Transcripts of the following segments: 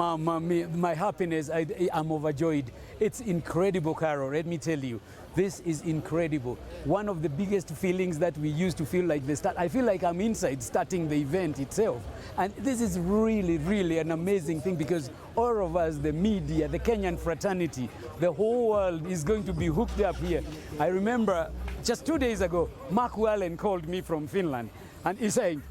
my happiness, I'm overjoyed. It's incredible, Carol, let me tell you. This is incredible. One of the biggest feelings that we used to feel like the start. I feel like I'm inside starting the event itself. And this is really, really an amazing thing because all of us, the media, the Kenyan fraternity, the whole world is going to be hooked up here. I remember just 2 days ago, Mark Wallen called me from Finland and he's saying,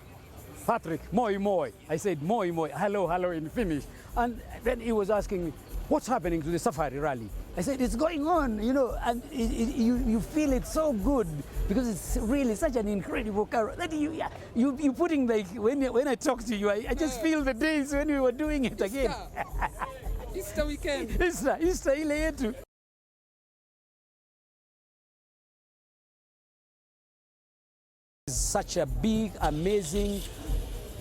Patrick, moi moi. I said, moi moi, hello, hello in Finnish. And then he was asking me, what's happening to the Safari Rally? I said, it's going on, you know, and you feel it so good because it's really such an incredible car that you putting like, when I talk to you, I just feel the days when we were doing it again. Easter weekend. Easter ile yetu. Such a big, amazing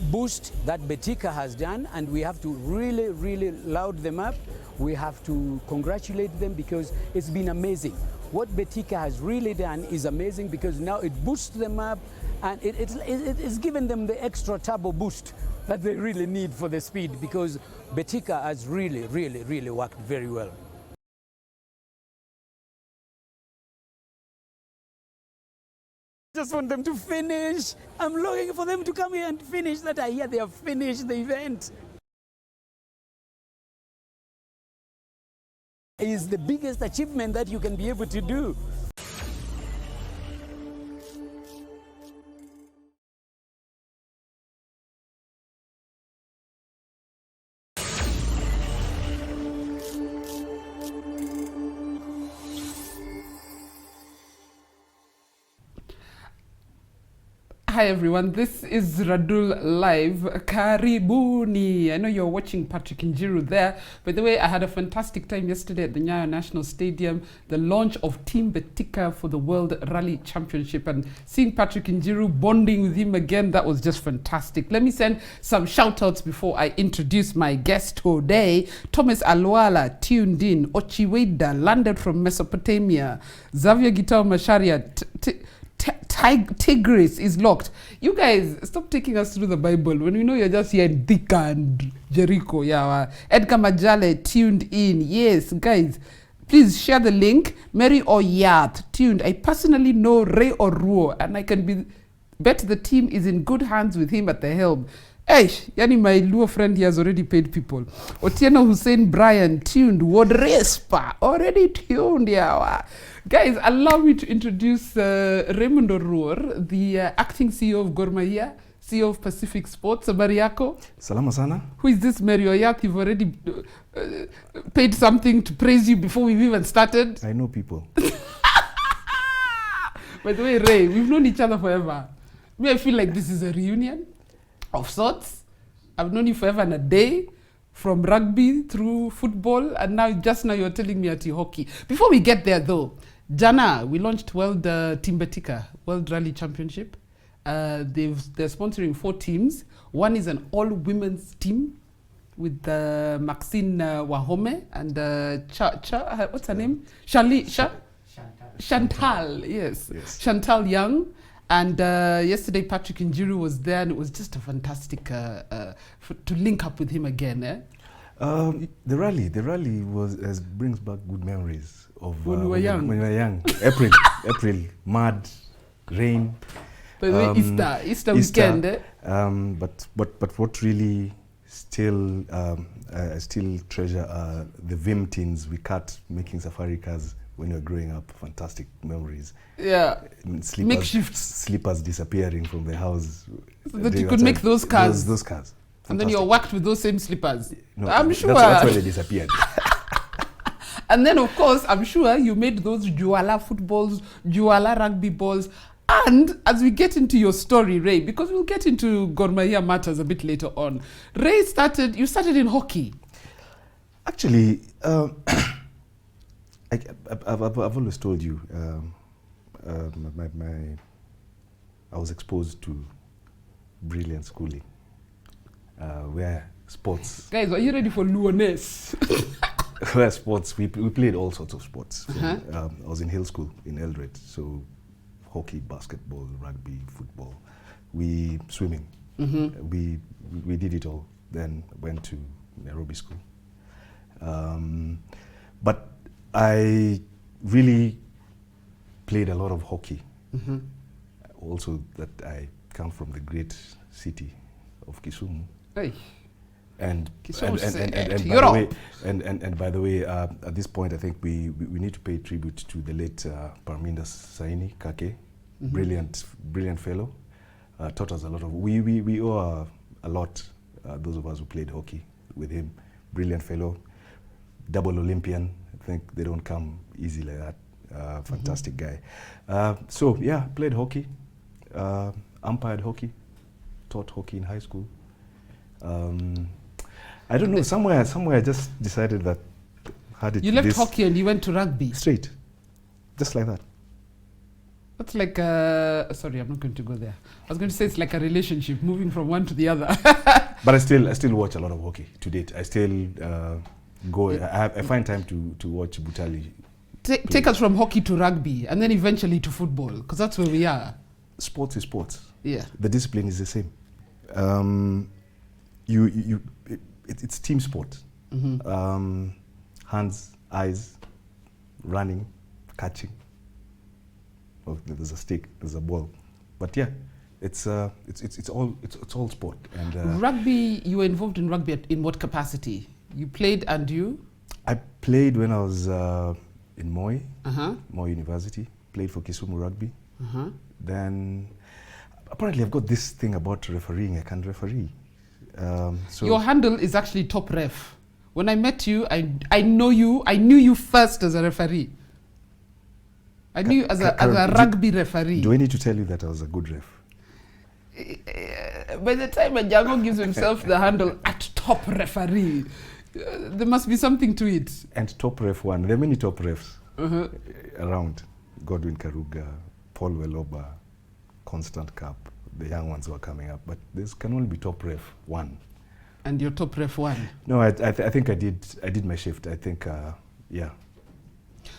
boost that Betika has done, and we have to really, really loud them up. We have to congratulate them because it's been amazing. What Betika has really done is amazing because now it boosts them up and it's given them the extra turbo boost that they really need for the speed because Betika has really, really, really worked very well. Just want them to finish. I'm longing for them to come here and finish that. I hear they have finished the event. It's the biggest achievement that you can be able to do. Hi everyone, this is Radull Live. Karibuni. I know you're watching Patrick Njiru there. By the way, I had a fantastic time yesterday at the Nyayo National Stadium, the launch of Team Betika for the World Rally Championship, and seeing Patrick Njiru bonding with him again, that was just fantastic. Let me send some shout outs before I introduce my guest today. Thomas Alwala tuned in. Ochiweda landed from Mesopotamia. Xavier Gitao Masharia Tigris is locked. You guys, stop taking us through the Bible when we know you're just here in Thika and Jericho. Yeah, Edgar Majale tuned in. Yes, guys, please share the link. Mary Oyath tuned. I personally know Ray Oruo, and I can bet the team is in good hands with him at the helm. Hey, yani my Luo friend, he has already paid people. Otieno Hussein Brian tuned. Wodrespa already tuned. Yeah. Guys, allow me to introduce Raymond Oruo, the acting CEO of Gor Mahia, CEO of Pacific Sports. Habari yako? Salama sana. Who is this Mary Oyath? You've already paid something to praise you before we've even started. I know people. By the way, Ray, we've known each other forever. I feel like this is a reunion of sorts. I've known you forever and a day, from rugby through football, and now you're telling me at hockey. Before we get there though, Jana, we launched Team Betika World Rally Championship. They're sponsoring 4 teams. One is an all-women's team with Maxine Wahome and what's her name? Chantal, yes. Chantal Young. And yesterday Patrick Njiru was there, and it was just a fantastic to link up with him again. The rally brings back good memories of when we were young. When we were young. April, mud, rain. By the way, Easter weekend. But what really still I still treasure are the Vim tins we cut making safari cars when you're growing up. Fantastic memories. Yeah. Makeshift slippers disappearing from the house. So that you could make those cars. Those cars. Fantastic. And then you worked with those same slippers. No, I'm sure. That's why they disappeared. And then, of course, I'm sure you made those Juala footballs, Juala rugby balls. And as we get into your story, Ray, because we'll get into Gor Mahia matters a bit later on, Ray you started in hockey. Actually, I've always told you, I was exposed to brilliant schooling, where sports... Guys, are you ready for Luoness? Where sports, we played all sorts of sports. I was in Hill School in Eldred, so hockey, basketball, rugby, football, swimming. We did it all. Then went to Nairobi School. But I really played a lot of hockey. Also, that I come from the great city of Kisumu. Hey. And Kisumu by the way, at this point, I think we need to pay tribute to the late Parminda Saini Kake, brilliant fellow. Taught us a lot of. We owe a lot. Those of us who played hockey with him, brilliant fellow, double Olympian. I think they don't come easy like that. Fantastic guy. So yeah, played hockey, umpired hockey, taught hockey in high school. I don't know, somewhere I just decided that had it. You left hockey and you went to rugby? Straight, just like that. That's like sorry, I'm not going to go there. I was going to say it's like a relationship, moving from one to the other. But I still watch a lot of hockey to date. I still go. I find time to watch Butali. Take us from hockey to rugby, and then eventually to football, because that's where we are. Sports is sports. Yeah. The discipline is the same. It's team sport. Hands, eyes, running, catching. Oh, there's a stick, there's a ball, but yeah, it's all sport. And rugby, you were involved in rugby in what capacity? You played and you? I played when I was in Moi, Moi University. Played for Kisumu Rugby. Then apparently I've got this thing about refereeing. I can referee. So your handle is actually top ref. When I met you, I knew you first as a referee. I knew you as a rugby referee. Do I need to tell you that I was a good ref? By the time a Jango gives himself the handle at top referee, there must be something to it. And top ref one. There are many top refs around. Godwin Karuga, Paul Weloba, Constant Cap, the young ones who are coming up. But this can only be top ref one. And you're top ref one? No, I think I did my shift. I think, yeah.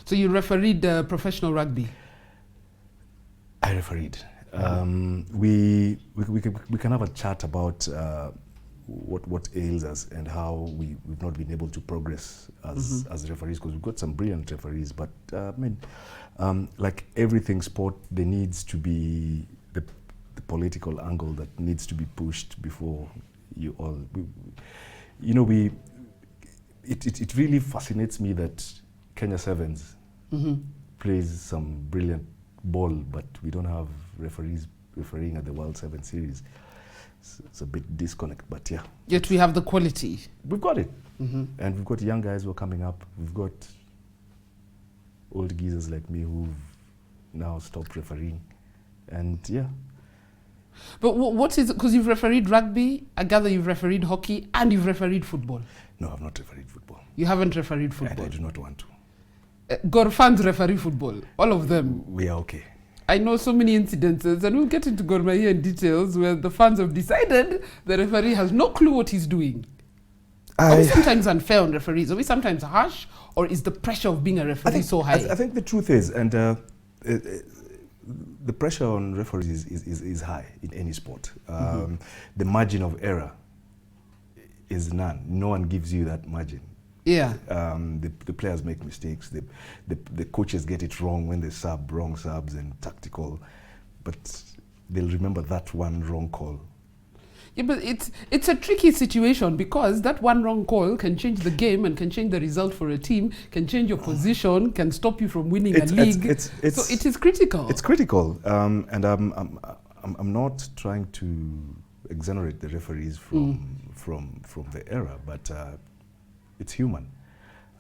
So you refereed professional rugby? I refereed. We can have a chat about what ails us and how we've not been able to progress as referees, because we've got some brilliant referees, but I mean, like everything sport, there needs to be the political angle that needs to be pushed before you all. It really fascinates me that Kenya Sevens plays some brilliant ball, but we don't have referees refereeing at the World Seven Series. It's a bit disconnect, but yeah. Yet we have the quality. We've got it. And we've got young guys who are coming up. We've got old geezers like me who've now stopped refereeing. And yeah. But what is it? Because you've refereed rugby, I gather you've refereed hockey, and you've refereed football. No, I've not refereed football. You haven't refereed football? And I do not want to. Gor fans referee football, all of them. We are okay. I know so many incidences, and we'll get into Gor Mahia in details, where the fans have decided the referee has no clue what he's doing. Are we sometimes unfair on referees? Are we sometimes harsh? Or is the pressure of being a referee so high? I think the truth is, and the pressure on referees is high in any sport. The margin of error is none. No one gives you that margin. Yeah. The players make mistakes. The coaches get it wrong when they sub wrong subs and tactical, but they'll remember that one wrong call. Yeah, but it's a tricky situation, because that one wrong call can change the game and can change the result for a team, can change your position, can stop you from winning a league. So it is critical. It's critical, and I'm not trying to exonerate the referees from the error, but it's human.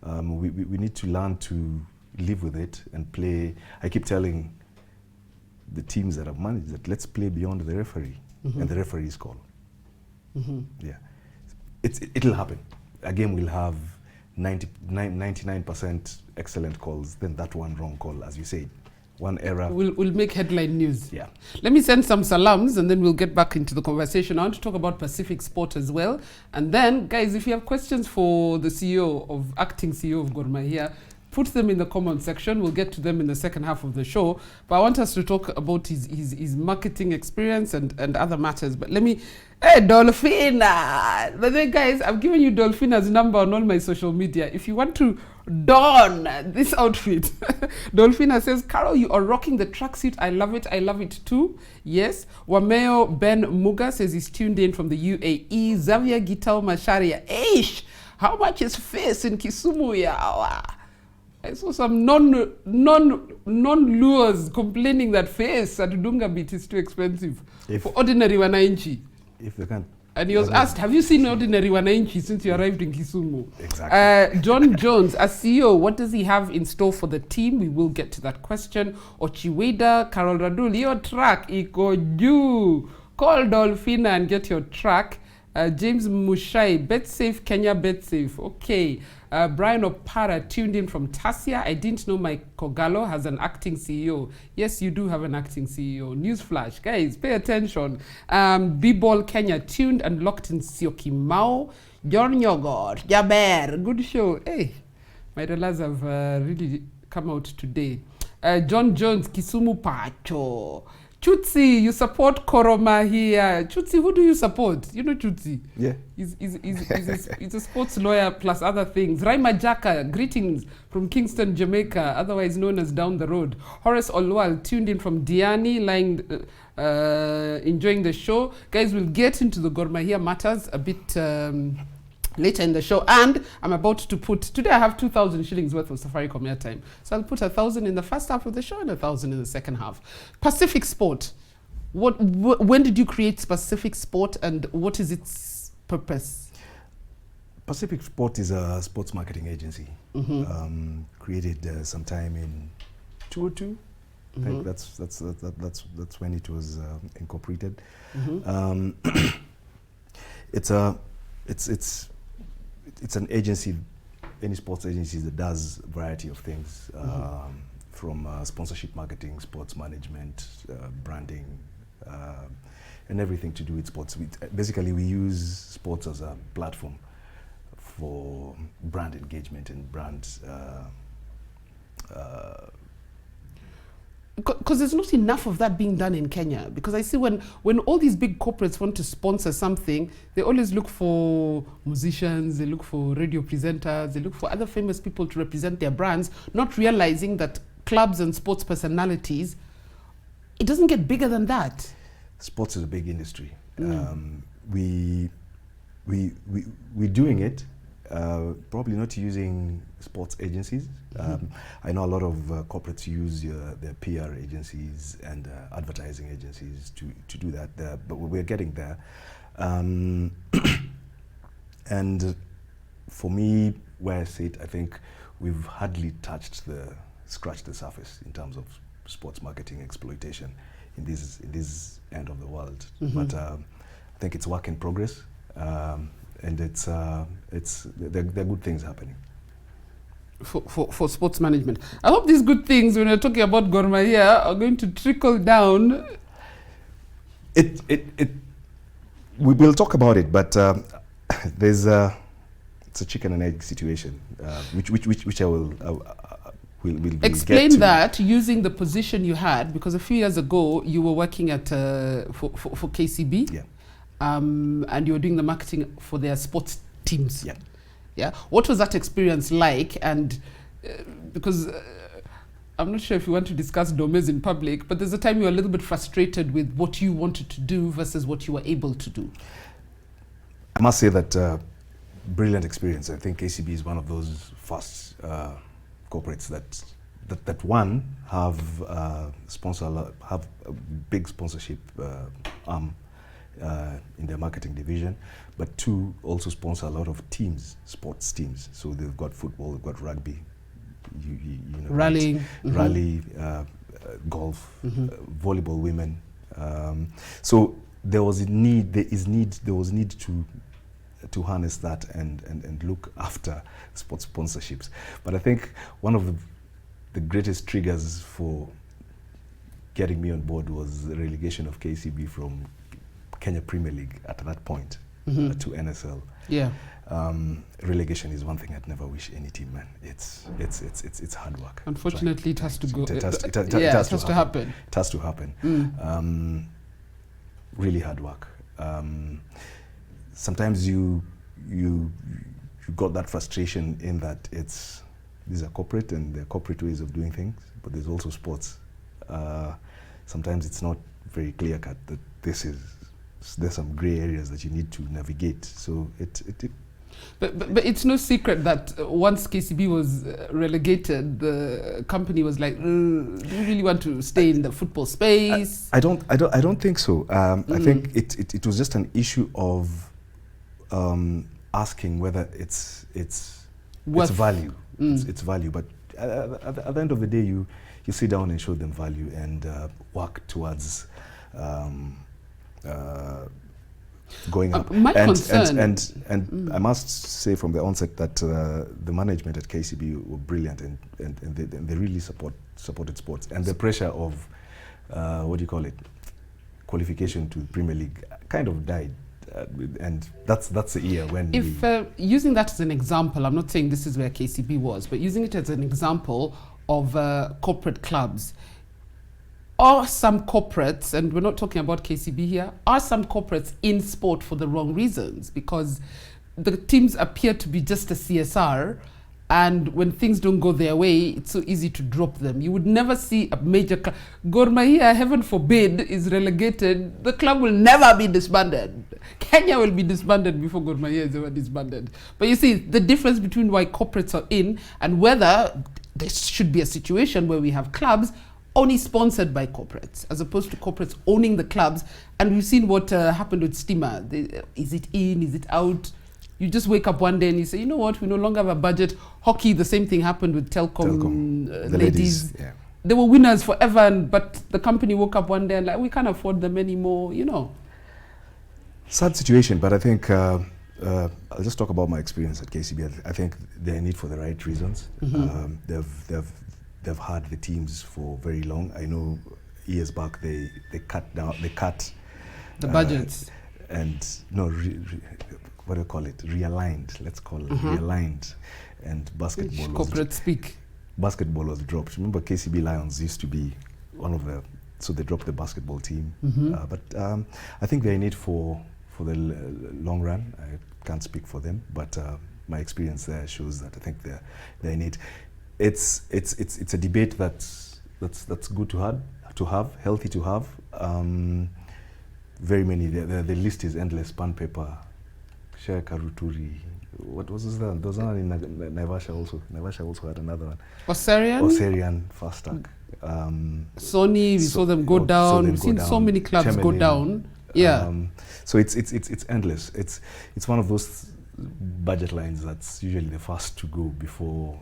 We need to learn to live with it and play. I keep telling the teams that I've managed that let's play beyond the referee and the referee's call. Yeah, it'll happen. A game will have 99% excellent calls, then that one wrong call, as you said. One error. We'll make headline news. Yeah. Let me send some salams and then we'll get back into the conversation. I want to talk about Pacific Sport as well. And then, guys, if you have questions for the acting CEO of Gor Mahia, put them in the comment section. We'll get to them in the second half of the show. But I want us to talk about his marketing experience and other matters. But let me... Hey, Dolphina! By the way, guys, I've given you Dolphina's number on all my social media. If you want to don this outfit, Dolphina says, Carol, you are rocking the tracksuit. I love it. I love it too. Yes. Wameo Ben Muga says he's tuned in from the UAE. Xavier Gitao Masharia. Eish! How much is face in Kisumu yawa? I saw some non-lures complaining that face at Dunga Beat is too expensive for ordinary wananchi. If they can't. And he was asked, have you seen ordinary wananchi since you arrived in Kisumu? Exactly. John Jones, as CEO, what does he have in store for the team? We will get to that question. Ochiweda, Carol Radull, your track, iko juu. Call Dolphina and get your track. James Mushai, bet safe, Kenya bet safe. Okay. Brian Opara tuned in from Tasia. I didn't know Mike Kogalo has an acting CEO. Yes, you do have an acting CEO. Newsflash. Guys, pay attention. B-Ball Kenya tuned and locked in Syokimau. John Yogurt, Jaber. Good show. Hey, my dollars have really come out today. John Jones, Kisumu Pacho. Chutsi, you support Koroma here. Chutsi, who do you support? You know Chutsi? Yeah. He's a sports lawyer plus other things. Raima Jaka, greetings from Kingston, Jamaica, otherwise known as down the road. Horace Olwal, tuned in from Diani, enjoying the show. Guys, we'll get into the Gor Mahia matters a bit later in the show, and I'm about to put, today I have 2,000 shillings worth of Safaricom airtime, so I'll put 1,000 in the first half of the show and 1,000 in the second half. Pacific Sport, when did you create Pacific Sport and what is its purpose? Pacific Sport is a sports marketing agency, created sometime in 2002. I think that's when it was incorporated. It's an agency, any sports agency that does a variety of things, from sponsorship marketing, sports management, branding, and everything to do with sports. Basically, we use sports as a platform for brand engagement and brand. Because there's not enough of that being done in Kenya. Because I see when all these big corporates want to sponsor something, they always look for musicians, they look for radio presenters, they look for other famous people to represent their brands, not realizing that clubs and sports personalities, it doesn't get bigger than that. Sports is a big industry. We're doing it, probably not using sports agencies. I know a lot of corporates use their PR agencies and advertising agencies to do that, but we're getting there. And for me, where I sit, I think we've hardly scratched the surface in terms of sports marketing exploitation in this end of the world. But I think it's work in progress, and there are good things happening. For sports management. I hope these good things, when we're talking about Gor Mahia, are going to trickle down. We will talk about it, but it's a chicken and egg situation, which I will explain that using the position you had, because a few years ago you were working at for KCB, yeah, and you were doing the marketing for their sports teams. Yeah. Yeah. What was that experience like? And because I'm not sure if you want to discuss Domes in public, but there's a time you were a little bit frustrated with what you wanted to do versus what you were able to do. I must say that brilliant experience. I think KCB is one of those first corporates that one have have a big sponsorship arm in their marketing division, but two, also sponsor a lot of teams, sports teams. So they've got football, they've got rugby, you know, rally, golf, volleyball women. So there was need to harness that and look after sports sponsorships. But I think one of the greatest triggers for getting me on board was the relegation of KCB from Kenya Premier League at that point. to NSL. Yeah. Relegation is one thing I'd never wish any team, man. It's hard work. Unfortunately, it has to go. It has to happen. It has to happen. Really hard work. Sometimes you got that frustration in that these are corporate and they're corporate ways of doing things, but there's also sports. Sometimes it's not very clear cut that there's some gray areas that you need to navigate. So But it's no secret that once KCB was relegated, the company was like, do you really want to stay in the football space? I don't think so. I think it was just an issue of asking whether it's value. It's value. But at the end of the day, you sit down and show them value and work towards going up. My concern, I must say from the onset that the management at KCB were brilliant and they really supported sports, and the pressure of qualification to the Premier League kind of died, and that's the year when using that as an example, I'm not saying this is where KCB was, but using it as an example of corporate clubs. Are some corporates, and we're not talking about KCB here, are some corporates in sport for the wrong reasons? Because the teams appear to be just a CSR, and when things don't go their way, it's so easy to drop them. You would never see a major club. Gor Mahia, heaven forbid, is relegated. The club will never be disbanded. Kenya will be disbanded before Gor Mahia is ever disbanded. But you see, the difference between why corporates are in and whether there should be a situation where we have clubs only sponsored by corporates, as opposed to corporates owning the clubs. And we've seen what happened with Stima. Is it in? Is it out? You just wake up one day and you say, you know what, we no longer have a budget. Hockey, the same thing happened with Telkom the ladies. Yeah. They were winners forever, but the company woke up one day and like, we can't afford them anymore, Sad situation, but I think I'll just talk about my experience at KCB. I think they're in it for the right reasons. They've had the teams for very long. I know years back they cut the budgets and what do you call it? Realigned. Let's call it realigned. And basketball. Corporate speak. Basketball was dropped. Remember, KCB Lions used to be one of the. So they dropped the basketball team. But I think they're in it for the long run. I can't speak for them, but my experience there shows that I think they're in it. It's a debate that's good to have, healthy to have. Very many. The list is endless. Pan paper, Share Karuturi. What was that? Those are in Naivasha also. Naivasha also had another one. Oserian, Fastac. Sony, we saw them go down. We've seen so many clubs go down. Yeah. So it's endless. It's one of those budget lines that's usually the first to go before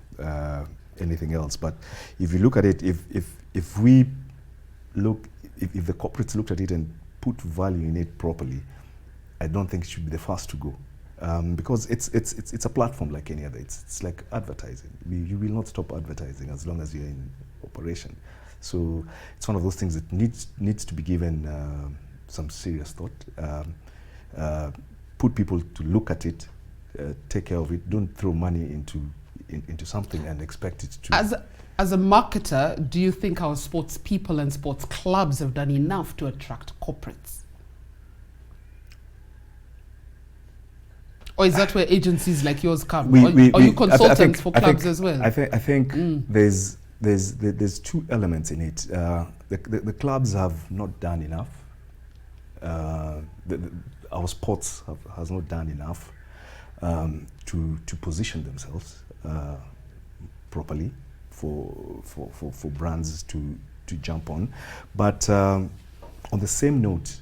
anything else. But if you look at it, if the corporates looked at it and put value in it properly, I don't think it should be the first to go. Because it's a platform like any other. It's like advertising. You will not stop advertising as long as you're in operation. So it's one of those things that needs to be given some serious thought. Put people to look at it, take care of it. Don't throw money into something and expect it to. As a marketer, do you think our sports people and sports clubs have done enough to attract corporates? Or is that where agencies like yours come? Are you consultants for clubs as well? I think there's two elements in it. The clubs have not done enough. Our sports has not done enough to position themselves properly for brands to jump on. But on the same note,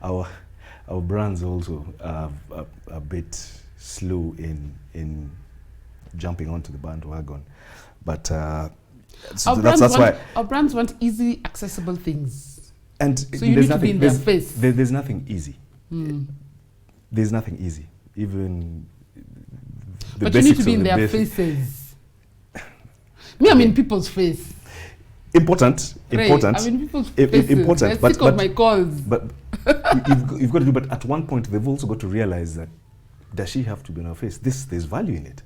our brands also are a bit slow in jumping onto the bandwagon. But so that's why our brands want easy, accessible things. And so you need to be in their face. There's nothing easy. There's nothing easy. Even the but you need to be in their faces. I'm in people's face. Important. I'm in people's faces. Important. I'm sick of my calls. you've got to do, but at one point they've also got to realize that, does she have to be on her face? There's value in it.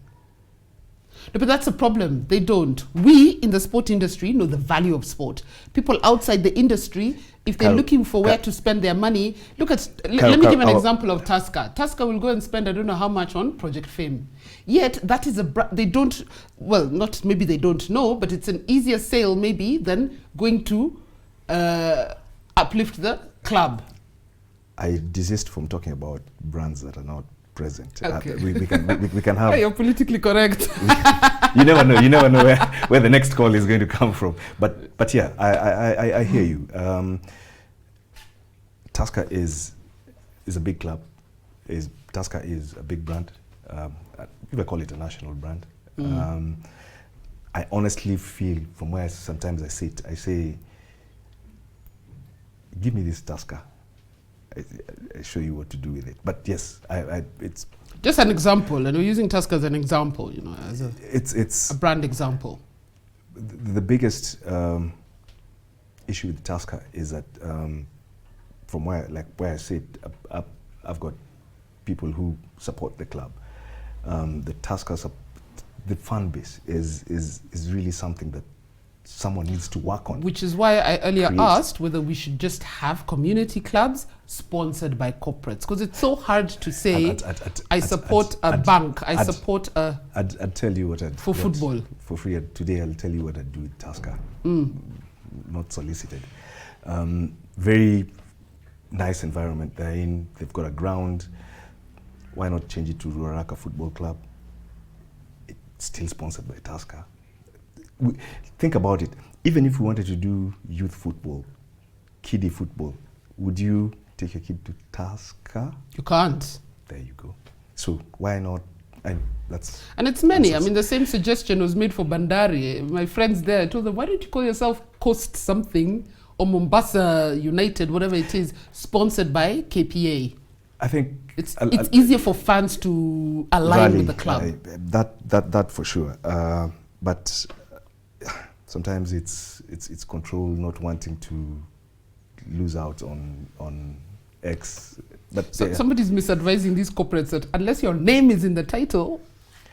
No, but that's a problem. They don't. We in the sport industry know the value of sport. People outside the industry, if they're looking for where to spend their money, look at, let me give an example of Tusker. Tusker will go and spend I don't know how much on Project Fame. Yet that is they don't, well, not maybe they don't know, but it's an easier sale maybe than going to uplift the club. I desist from talking about brands that are not present. Okay. We can have. Hey, you're politically correct. You never know where the next call is going to come from. But yeah, I hear you. Tusker is a big club. Tusker is a big brand. People call it a national brand. I honestly feel, from where sometimes I sit, I say, give me this Tusker. I show you what to do with it. But yes, it's just an example, and we're using Tusker as an example, you know, as it's a brand example. The biggest issue with Tusker is that from where I sit, I've got people who support the club. The Tusker, the fan base is really something that someone needs to work on. Which is why I earlier asked whether we should just have community clubs sponsored by corporates, because it's so hard to say I support a bank, I support a... I'd tell you what I'd... For football. For free. Today I'll tell you what I'd do with Tusker. Not solicited. Very nice environment they're in. They've got a ground. Why not change it to Ruaraka Football Club? It's still sponsored by Tusker. Think about it. Even if we wanted to do youth football, kiddie football, would you take your kid to Tusker? You can't. There you go. So why not? And it's many. I mean, the same suggestion was made for Bandari. My friends there, I told them, why don't you call yourself Coast something or Mombasa United, whatever it is, sponsored by KPA? I think it's easier for fans to align with the club. That for sure. But sometimes it's control, not wanting to lose out on X. But so somebody's misadvising these corporates that unless your name is in the title,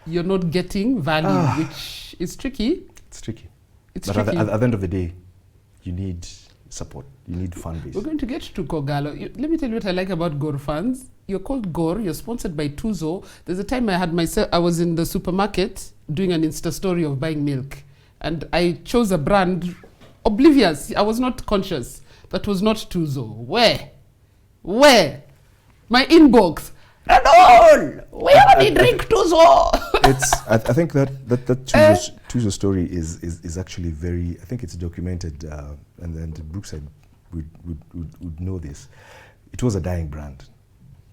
you're not getting value, which is tricky. It's tricky. It's but tricky. At the end of the day, you need support. You need fan base. We're going to get to Kogalo. Let me tell you what I like about Gor fans. You're called Gor. You're sponsored by Tuzo. There's a time I was in the supermarket doing an Insta story of buying milk, and I chose a brand, oblivious. I was not conscious. That was not Tuzo. Where? My inbox. Radull! We only drink Tuzo! I think that Tuzo story is actually very, I think it's documented, and then Brookside would know this. It was a dying brand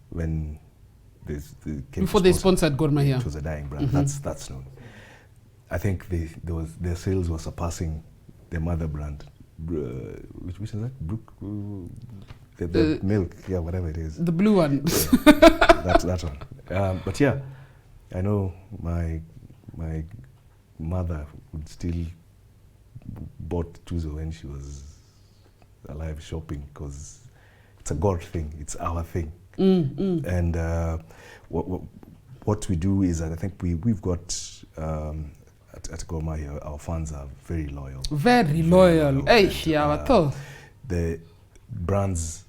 when before they sponsored Gor Mahia. It was a dying brand. That's known. I think their sales were surpassing their mother brand. Which is that? The milk, yeah, whatever it is. The blue one. That one. But yeah, I know my mother would still bought Tuzo when she was alive shopping, because it's a God thing. It's our thing. And what we do is that I think we've got at Gor Mahia, our fans are very loyal. Very loyal. The brands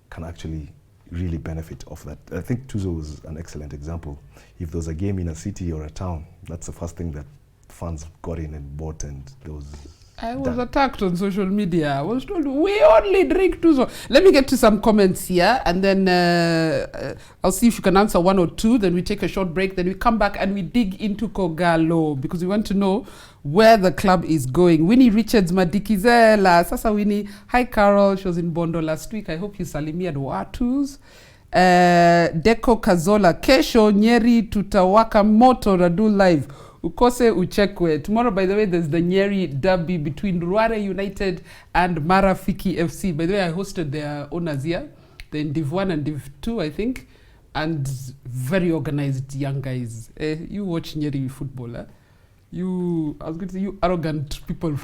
can actually really benefit off that. I think Tuzo was an excellent example. If there was a game in a city or a town, that's the first thing that fans got in and bought, and there was... I was attacked on social media. I was told, we only drink Tuzo. Let me get to some comments here, and then I'll see if you can answer one or two. Then we take a short break. Then we come back and we dig into Kogalo, because we want to know where the club is going. Winnie Richards Madikizela. Sasa Winnie. Hi, Carol. She was in Bondo last week. I hope you salimiad watus. Deco Kazola. Kesho Nyeri tutawaka moto Radull live. Ukose uchekwe. Tomorrow, by the way, there's the Nyeri derby between Ruare United and Marafiki FC. By the way, I hosted their owners here. They're in Div 1 and Div 2, I think. And very organized young guys. You watch Nyeri football, I was going to say, you arrogant people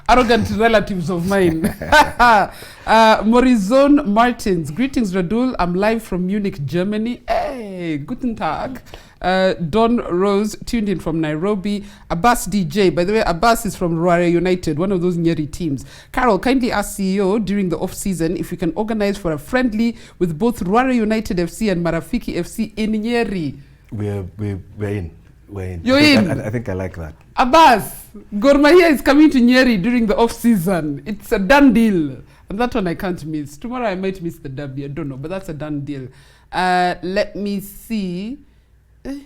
arrogant relatives of mine. Morizon Martins, greetings Radull, I'm live from Munich, Germany. Hey, guten Tag. Don Rose, tuned in from Nairobi. Abbas DJ, by the way, Abbas is from Ruare United, one of those Nyeri teams. Carol, kindly ask CEO during the off-season if we can organize for a friendly with both Ruare United FC and Marafiki FC in Nyeri. We're in. We're in. You're in? I think I like that. Abbas, Gor Mahia is coming to Nyeri during the off-season. It's a done deal. And that one I can't miss. Tomorrow I might miss the derby. I don't know, but that's a done deal. Let me see. Okay,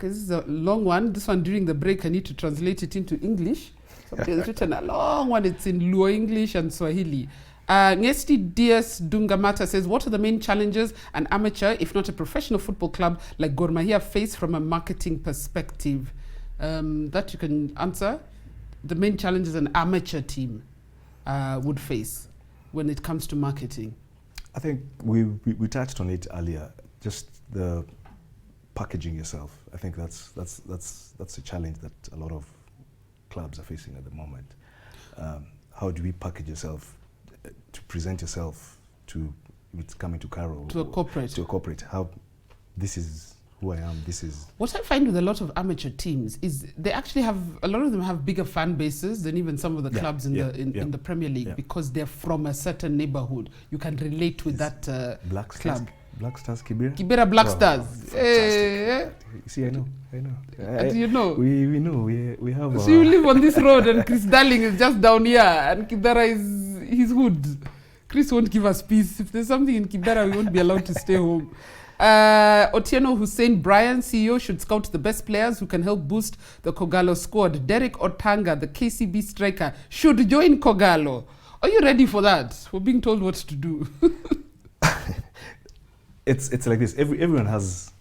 this is a long one. This one during the break, I need to translate it into English. Somebody has written a long one. It's in Luo English and Swahili. Ngesti DS Dungamata says, what are the main challenges an amateur, if not a professional football club like Gor Mahia face from a marketing perspective? That you can answer. The main challenges an amateur team would face when it comes to marketing. I think we touched on it earlier. Just the packaging yourself. I think that's a challenge that a lot of clubs are facing at the moment. How do we package yourself to present yourself to, it's coming to Carol, to a corporate? How, this is who I am, this is... What I find with a lot of amateur teams is they actually have, a lot of them have bigger fan bases than even some of the clubs in the Premier League, because they're from a certain neighborhood. You can relate with that club. Black Stars Kibera? Kibera Black Stars. See, I know. Do you know? We know, we have... So you live on this road and Chris Darling is just down here and Kibera is his hood. Chris won't give us peace. If there's something in Kibera, we won't be allowed to stay home. Otieno Hussein Brian, CEO, should scout the best players who can help boost the Kogalo squad. Derek Otanga, the KCB striker, should join Kogalo. Are you ready for that? We're being told what to do. It's like this. Everyone has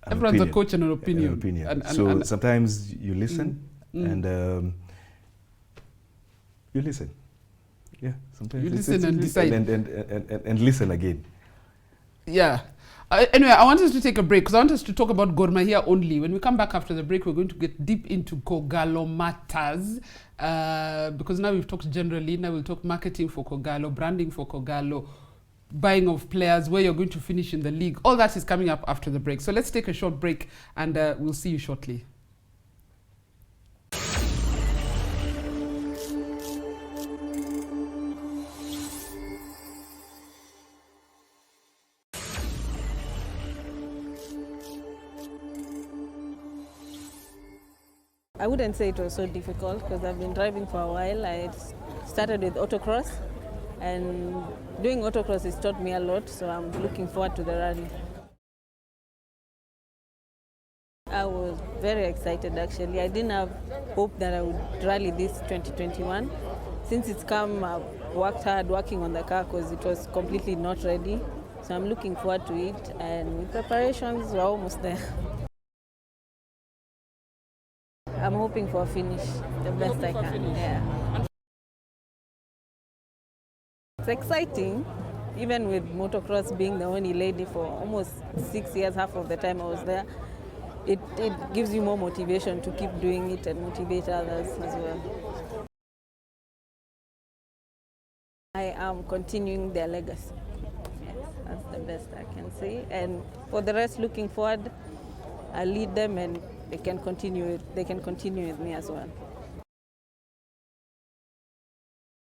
an Everyone's opinion. a coach and an opinion. And sometimes you listen and you listen. Yeah, sometimes you listen and decide. And listen again. Yeah. Anyway, I want us to take a break because I want us to talk about Gor Mahia only. When we come back after the break, we're going to get deep into Kogalo matters because now we've talked generally. Now we'll talk marketing for Kogalo, branding for Kogalo, buying of players, where you're going to finish in the league. All that is coming up after the break. So let's take a short break and we'll see you shortly. I wouldn't say it was so difficult because I've been driving for a while. I started with autocross, and doing autocross has taught me a lot, so I'm looking forward to the rally. I was very excited actually. I didn't have hope that I would rally this 2021. Since it's come, I've worked hard working on the car because it was completely not ready. So I'm looking forward to it, and with preparations, we're almost there. I'm hoping for a finish, the best I can. Yeah. It's exciting, even with motocross being the only lady for almost 6 years, half of the time I was there. It gives you more motivation to keep doing it and motivate others as well. I am continuing their legacy. Yes, that's the best I can say. And for the rest, looking forward, I lead them and they can continue with me as well.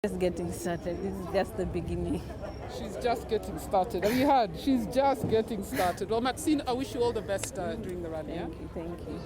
Just getting started. This is just the beginning. She's just getting started. Have you heard? She's just getting started. Well, Maxine, I wish you all the best during the rally. Thank you.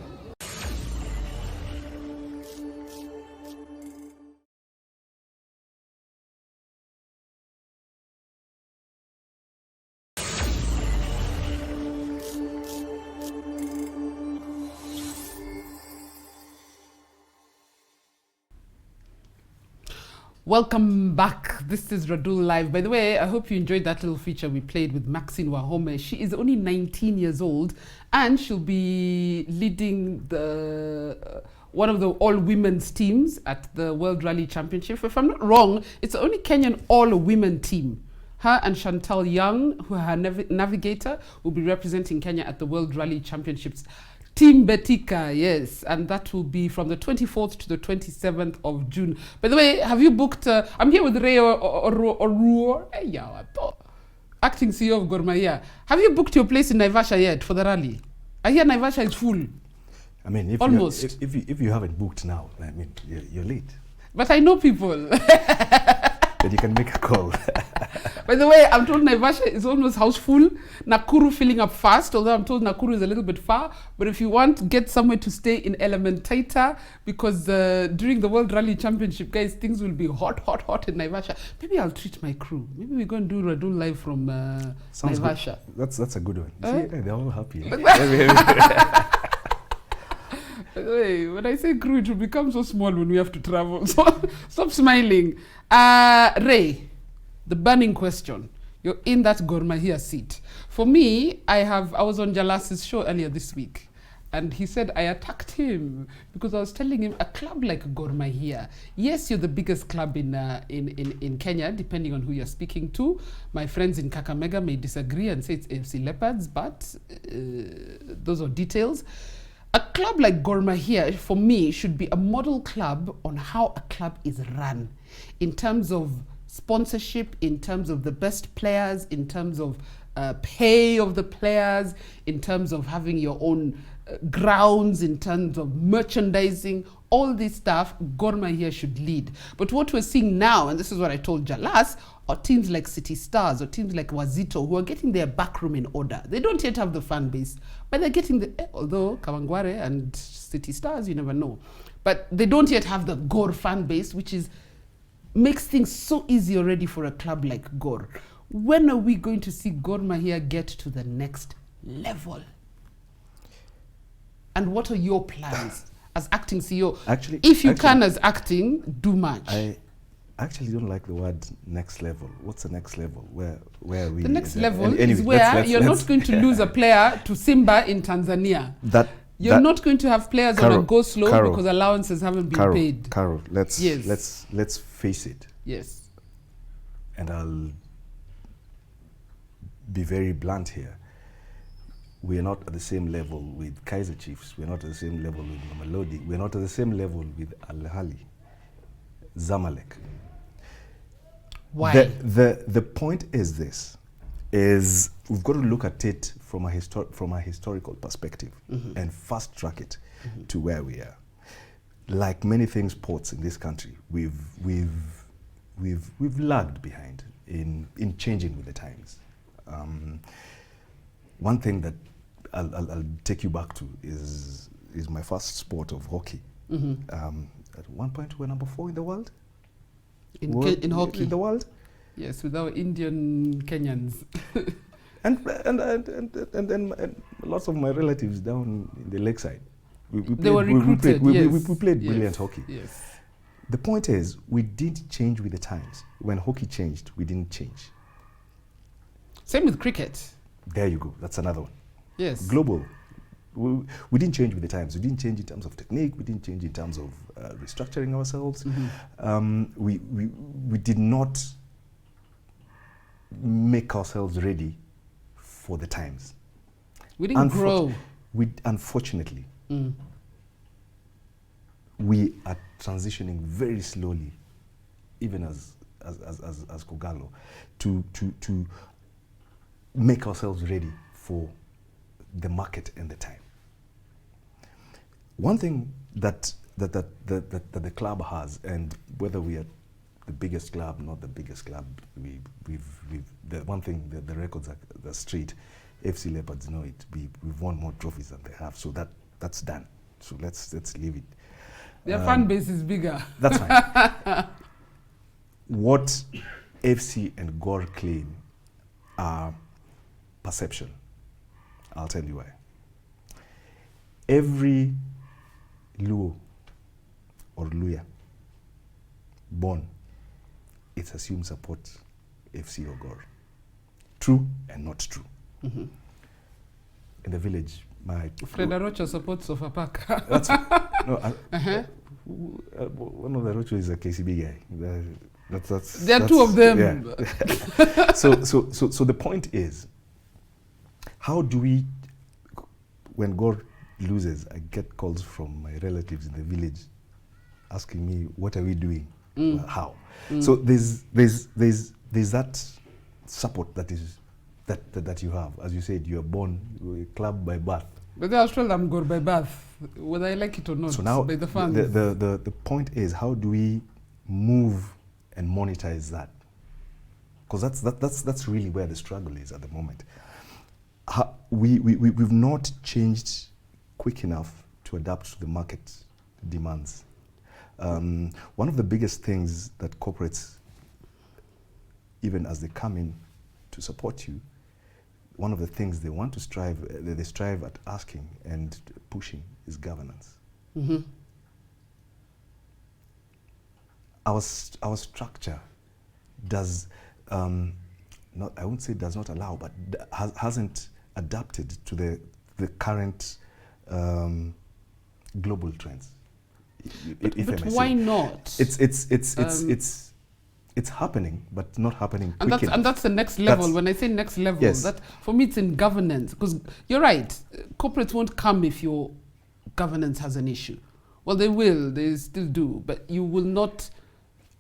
Welcome back. This is Radull Live. By the way, I hope you enjoyed that little feature we played with Maxine Wahome. She is only 19 years old and she'll be leading the one of the all-women's teams at the World Rally Championship. If I'm not wrong, it's the only Kenyan all-women team. Her and Chantal Young, who are her navigator, will be representing Kenya at the World Rally Championships. Team Betika, yes, and that will be from the 24th to the 27th of June. By the way, have you booked? I'm here with Oruo, acting CEO of Gor Mahia. Have you booked your place in Naivasha yet for the rally? I hear Naivasha is full. I mean, if you haven't booked now, I mean, you're late. But I know people. But you can make a call. By the way, I'm told Naivasha is almost house full. Nakuru filling up fast, although I'm told Nakuru is a little bit far. But if you want, get somewhere to stay in Elementaita, because during the World Rally Championship, guys, things will be hot in Naivasha. Maybe I'll treat my crew. Maybe we're going to do Radull live from Naivasha. Good. That's a good one. See, they're all happy. By the way, when I say crew, it will become so small when we have to travel. So stop smiling. Ray, the burning question. You're in that Gor Mahia seat. For me, I was on Jalas's show earlier this week, and he said I attacked him because I was telling him a club like Gor Mahia. Yes, you're the biggest club in Kenya, depending on who you're speaking to. My friends in Kakamega may disagree and say it's AFC Leopards, but those are details. A club like Gor Mahia, for me, should be a model club on how a club is run in terms of sponsorship, in terms of the best players, in terms of pay of the players, in terms of having your own grounds, in terms of merchandising, all this stuff. Gor Mahia should lead. But what we're seeing now, and this is what I told Jalas, are teams like City Stars or teams like Wazito who are getting their backroom in order. They don't yet have the fan base, but they're getting although Kawangware and City Stars, you never know. But they don't yet have the Gor fan base, which makes things so easy already for a club like Gor. When are we going to see Gor Mahia get to the next level? And what are your plans as acting CEO? Actually, if you can as acting, do much. I actually don't like the word next level. What's the next level? Where are we? The next level is where you're not going to lose a player to Simba in Tanzania. You're not going to have players on a go slow because allowances haven't been paid. Carol, let's face it. Yes. And I'll be very blunt here. We are not at the same level with Kaiser Chiefs. We're not at the same level with Mamelodi. We're not at the same level with Al Ahly, Zamalek. Why? The point is this: we've got to look at it from a historical perspective and fast track it to where we are. Like many things, sports in this country, we've lagged behind in changing with the times. One thing that I'll take you back to is my first sport of hockey. At one point, we were number 4 in the world. In hockey? In the world? Yes, with our Indian Kenyans. and lots of my relatives down in the lakeside. They were recruited, we played brilliant hockey. Yes. The point is, we didn't change with the times. When hockey changed, we didn't change. Same with cricket. There you go. That's another one. Yes. Global. We didn't change with the times. We didn't change in terms of technique. We didn't change in terms of restructuring ourselves. We did not make ourselves ready for the times. We didn't grow. Unfortunately, we are transitioning very slowly, even as Kogalo, to make ourselves ready for the market and the time. One thing that the club has, and whether we are the biggest club, not the biggest club, the one thing that the records are the street. FC Leopards know it. We've won more trophies than they have, so that's done. So let's leave it. Their fan base is bigger. That's fine. What FC and Gor claim are perception. I'll tell you why. Every Luo or Luya born, it's assumed support FC or Gor. True and not true. In the village, my Fred Arocho supports Sofapaka. That's one of the Arocho is a KCB guy. There are two of them. Yeah. So the point is, how do we, when Gor loses, I get calls from my relatives in the village asking me, what are we doing? How? So there's that support that you have. As you said, you are born a club by birth. But the Australia, I'm good by birth, whether I like it or not. So now by the fans. The point is, how do we move and monetize that? Because that's really where the struggle is at the moment. We've not changed quick enough to adapt to the market demands. One of the biggest things that corporates, even as they come in to support you, one of the things they want to strive at asking and pushing is governance. Our structure does not, I won't say does not allow, but hasn't adapted to the current global trends. But why not? It's happening, but not happening and quickly. And that's the next level. When I say next level, yes. that for me it's in governance. Because you're right, corporates won't come if your governance has an issue. Well, they will, they still do, but you will not.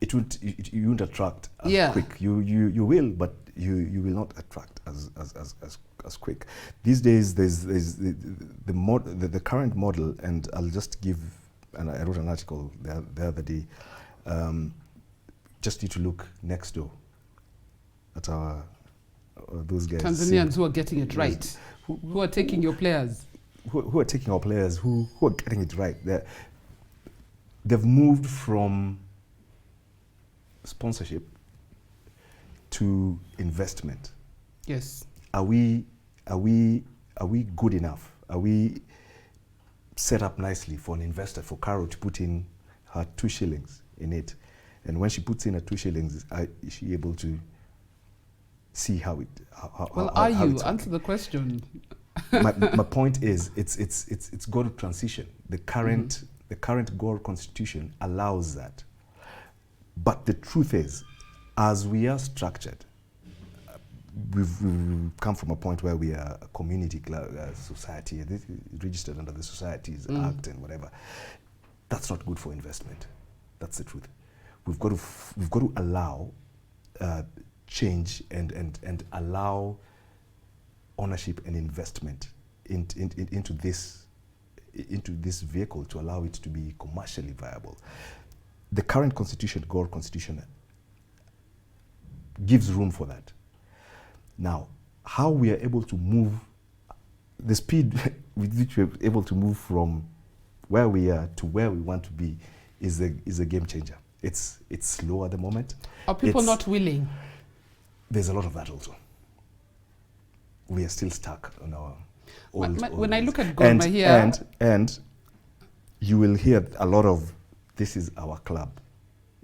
You won't attract as quick. You will, but you will not attract as quick. These days, there's the current model, and I'll just give. And I wrote an article the other day. Just need to look next door at those guys. Tanzanians who are getting it right, who are taking your players. Who are taking our players, who are getting it right. They've moved from sponsorship to investment. Yes. Are we good enough? Are we set up nicely for an investor, for Carol to put in her 2 shillings in it? And when she puts in her 2 shillings, is she able to see how it? Are you? Answer the question. my point is, it's got to transition. The current Gore constitution allows that. But the truth is, as we are structured, we've come from a point where we are a community society, registered under the Societies Act and whatever. That's not good for investment. That's the truth. We've got to allow change and allow ownership and investment into this vehicle to allow it to be commercially viable. The current constitution, Gore Constitution, gives room for that. Now, how we are able to move, the speed with which we're able to move from where we are to where we want to be is a game changer. It's slow at the moment. Are people not willing? There's a lot of that also. We are still stuck on our old when I ways. look at Gor Mahia, and you will hear a lot of, this is our club.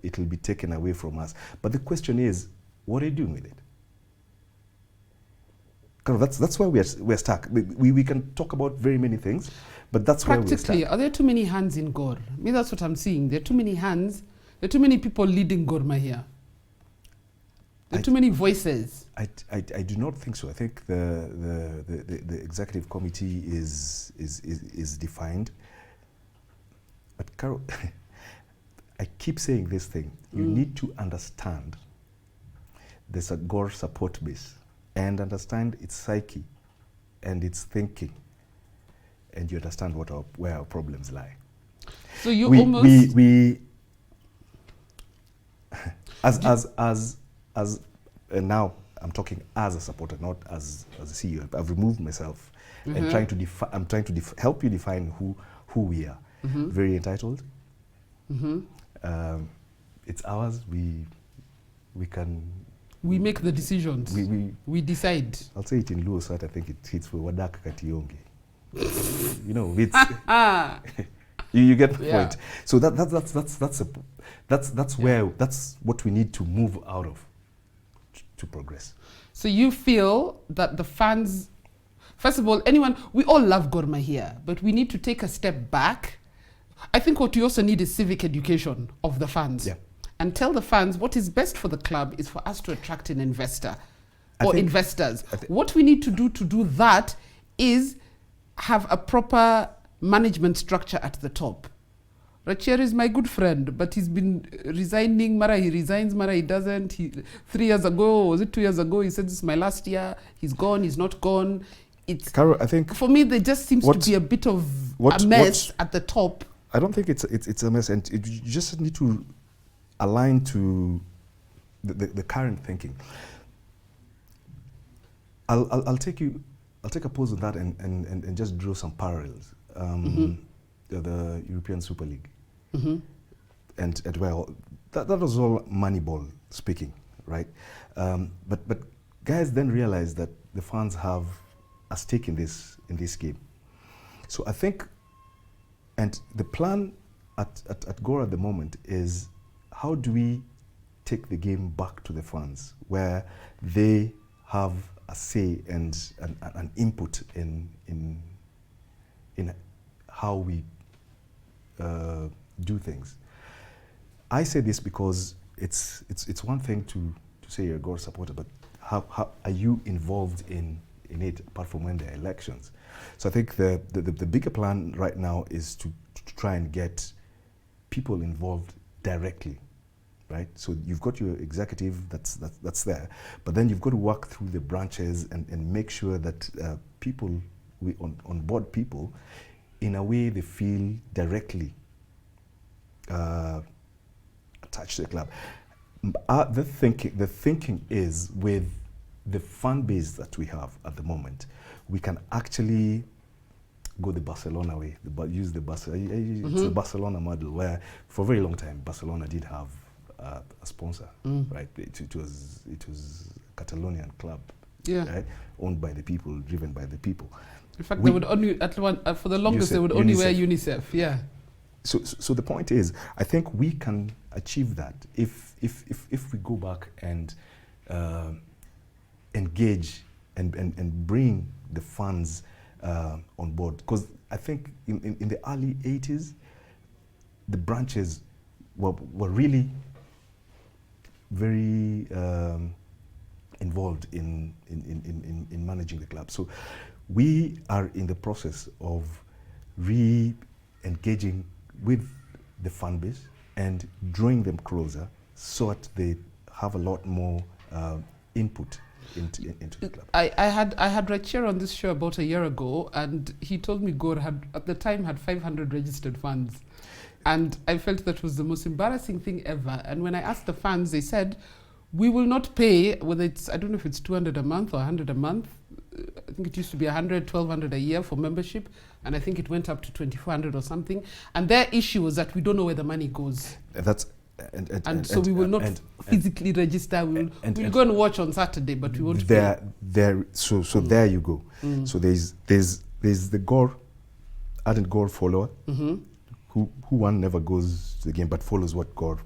It will be taken away from us. But the question is, what are you doing with it? That's why we're stuck. We can talk about very many things, but that's why we're stuck. Practically, are there too many hands in Gor? I mean, that's what I'm seeing. There are too many hands. There are too many people leading Gor Mahia. There are too many voices. I do not think so. I think the executive committee is defined. But Carol, I keep saying this thing. You need to understand there's a Gor support base and understand its psyche and its thinking, and you understand where our problems lie. So you almost and now I'm talking as a supporter, not as a CEO. I've removed myself and trying to help you define who we are. Very entitled. It's ours. We can. We make the decisions. We decide. I'll say it in Luo, so I think it hits for Wadak Katiyonge. You know, it's you get the point. So that's what we need to move out of to progress. So you feel that the fans, first of all, we all love Gor Mahia, but we need to take a step back. I think what we also need is civic education of the fans. Yeah. And tell the fans what is best for the club is for us to attract an investor or investors. What we need to do that is have a proper management structure at the top. Rachier is my good friend, but he's been resigning. Mara he resigns, Mara he doesn't. 3 years ago, was it 2 years ago, he said this is my last year. He's gone, he's not gone. It's Carol, I think for me there just seems to be a bit of a mess at the top. I don't think it's a mess, and you just need to align to the current thinking. I'll take a pause on that and just draw some parallels. The European Super League, and well, that was all Moneyball speaking, right? But guys then realized that the fans have a stake in this game. So I think, and the plan at Gor at the moment is, how do we take the game back to the fans, where they have a say and an input in how we do things. I say this because it's one thing to say you're a Gor supporter, but how are you involved in it, apart from when there are elections? So I think the bigger plan right now is to try and get people involved directly, right? So you've got your executive that's there, but then you've got to work through the branches and make sure that people, on board people, in a way they feel directly attached to the club. The thinking is, with the fan base that we have at the moment, we can actually go the Barcelona way, use the it's the Barcelona model, where for a very long time Barcelona did have a sponsor, right? It was a Catalonian club, right? Owned by the people, driven by the people. In fact, they would only for the longest they would only wear UNICEF. Yeah. So the point is, I think we can achieve that if we go back and engage and bring the fans on board. Because I think in the early 80s, the branches were really very involved in managing the club. So we are in the process of re-engaging with the fan base and drawing them closer, so that they have a lot more input into the club. I had Rachier on this show about a year ago, and he told me Gor at the time had 500 registered fans, and I felt that was the most embarrassing thing ever. And when I asked the fans, they said, we will not pay, whether it's, I don't know if it's 200 a month or 100 a month. I think it used to be 100, 1,200 a year for membership, and I think it went up to 2,400 or something. And their issue was that we don't know where the money goes. So we will not physically register. We'll go and watch on Saturday, but we won't pay. So there you go. So there's the Gor, ardent Gor follower, who one never goes to the game but follows what Gor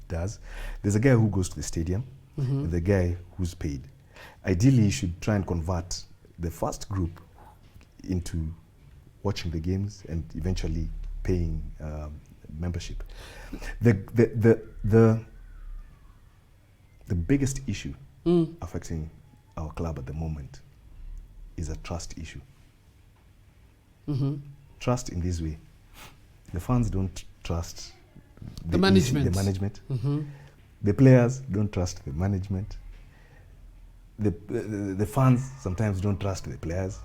does. There's a guy who goes to the stadium, and the guy who's paid. Ideally, you should try and convert the first group into watching the games and eventually paying membership. The biggest issue affecting our club at the moment is a trust issue. Trust in this way: the fans don't trust the management. The players don't trust the management. The fans sometimes don't trust the players,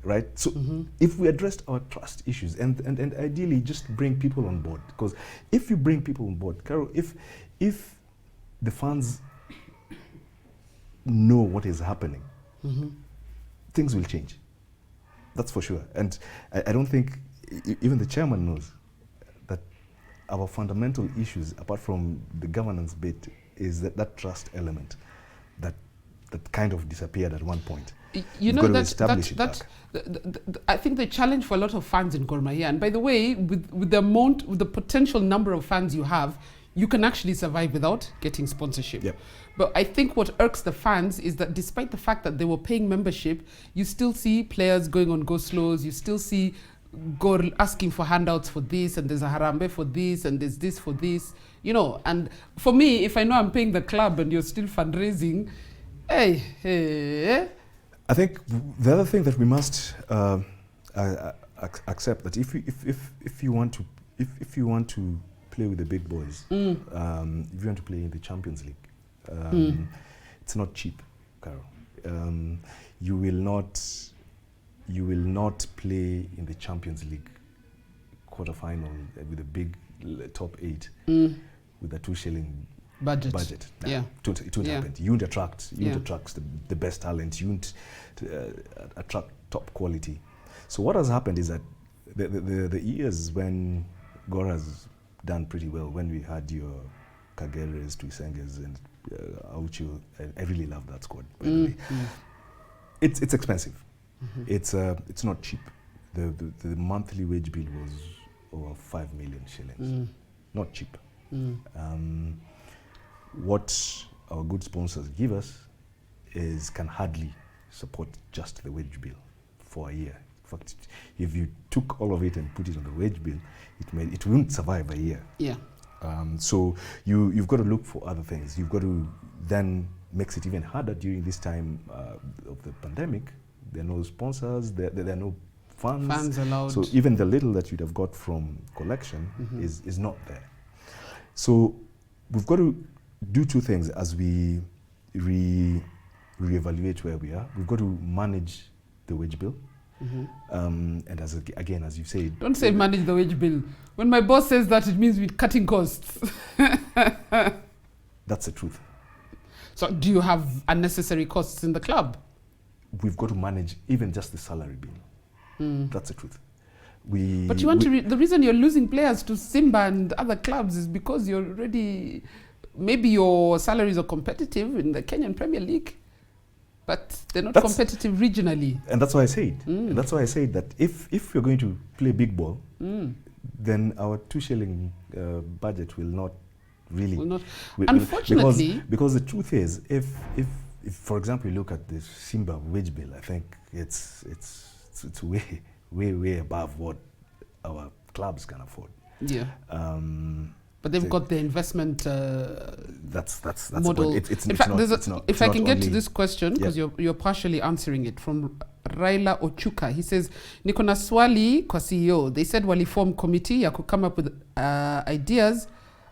right? So if we addressed our trust issues and ideally just bring people on board, because if you bring people on board, Carol, if the fans know what is happening, things will change. That's for sure. And I don't think even the chairman knows that our fundamental issues, apart from the governance bit, is that trust element that kind of disappeared at one point. You know, I think the challenge for a lot of fans in Gor Mahia, and by the way, with the potential number of fans you have, you can actually survive without getting sponsorship. Yep. But I think what irks the fans is that despite the fact that they were paying membership, you still see players going on go-slows, you still see Gor asking for handouts for this, and there's a harambe for this, and there's this for this, you know. And for me, if I know I'm paying the club and you're still fundraising, hey. I think the other thing that we must accept that if you want to play with the big boys, if you want to play in the Champions League, it's not cheap, Carol. You will not play in the Champions League quarterfinal with a big top 8 with a 2 shilling budget. Nah, Yeah. It won't happen. You won't attract the best talent. You won't attract top quality. So what has happened is that the years when Gor has done pretty well, when we had your Kageres, Tuisenges, and Aucho, I really love that squad, by the way. It's expensive. It's not cheap. The monthly wage bill was over 5 million shillings. Not cheap. What our good sponsors give us can hardly support just the wage bill for a year. In fact, if you took all of it and put it on the wage bill, it wouldn't survive a year. Yeah. So you've got to look for other things. You've got to then makes it even harder during this time of the pandemic. There are no sponsors. There are no funds. Funds allowed. So even the little that you'd have got from collection is not there. So we've got to do 2 things as we reevaluate where we are. We've got to manage the wage bill. And as you said, don't say manage the wage bill. When my boss says that, it means we're cutting costs. That's the truth. So do you have unnecessary costs in the club? We've got to manage even just the salary bill. That's the truth. But you want the reason you're losing players to Simba and other clubs is because you're already, maybe your salaries are competitive in the Kenyan Premier League, but they're not competitive regionally. And that's why I said. And that's why I said that if you're going to play big ball, then our 2 shilling budget will not really. Unfortunately, because the truth is, if for example you look at the Simba wage bill, I think it's way above what our clubs can afford. Yeah. But they've got the investment that's model. In fact, if I can get to this question, because you're partially answering it, from Raila Ochuka. He says, niko na swali kwa CEO. They said waliform committee ya come up with ideas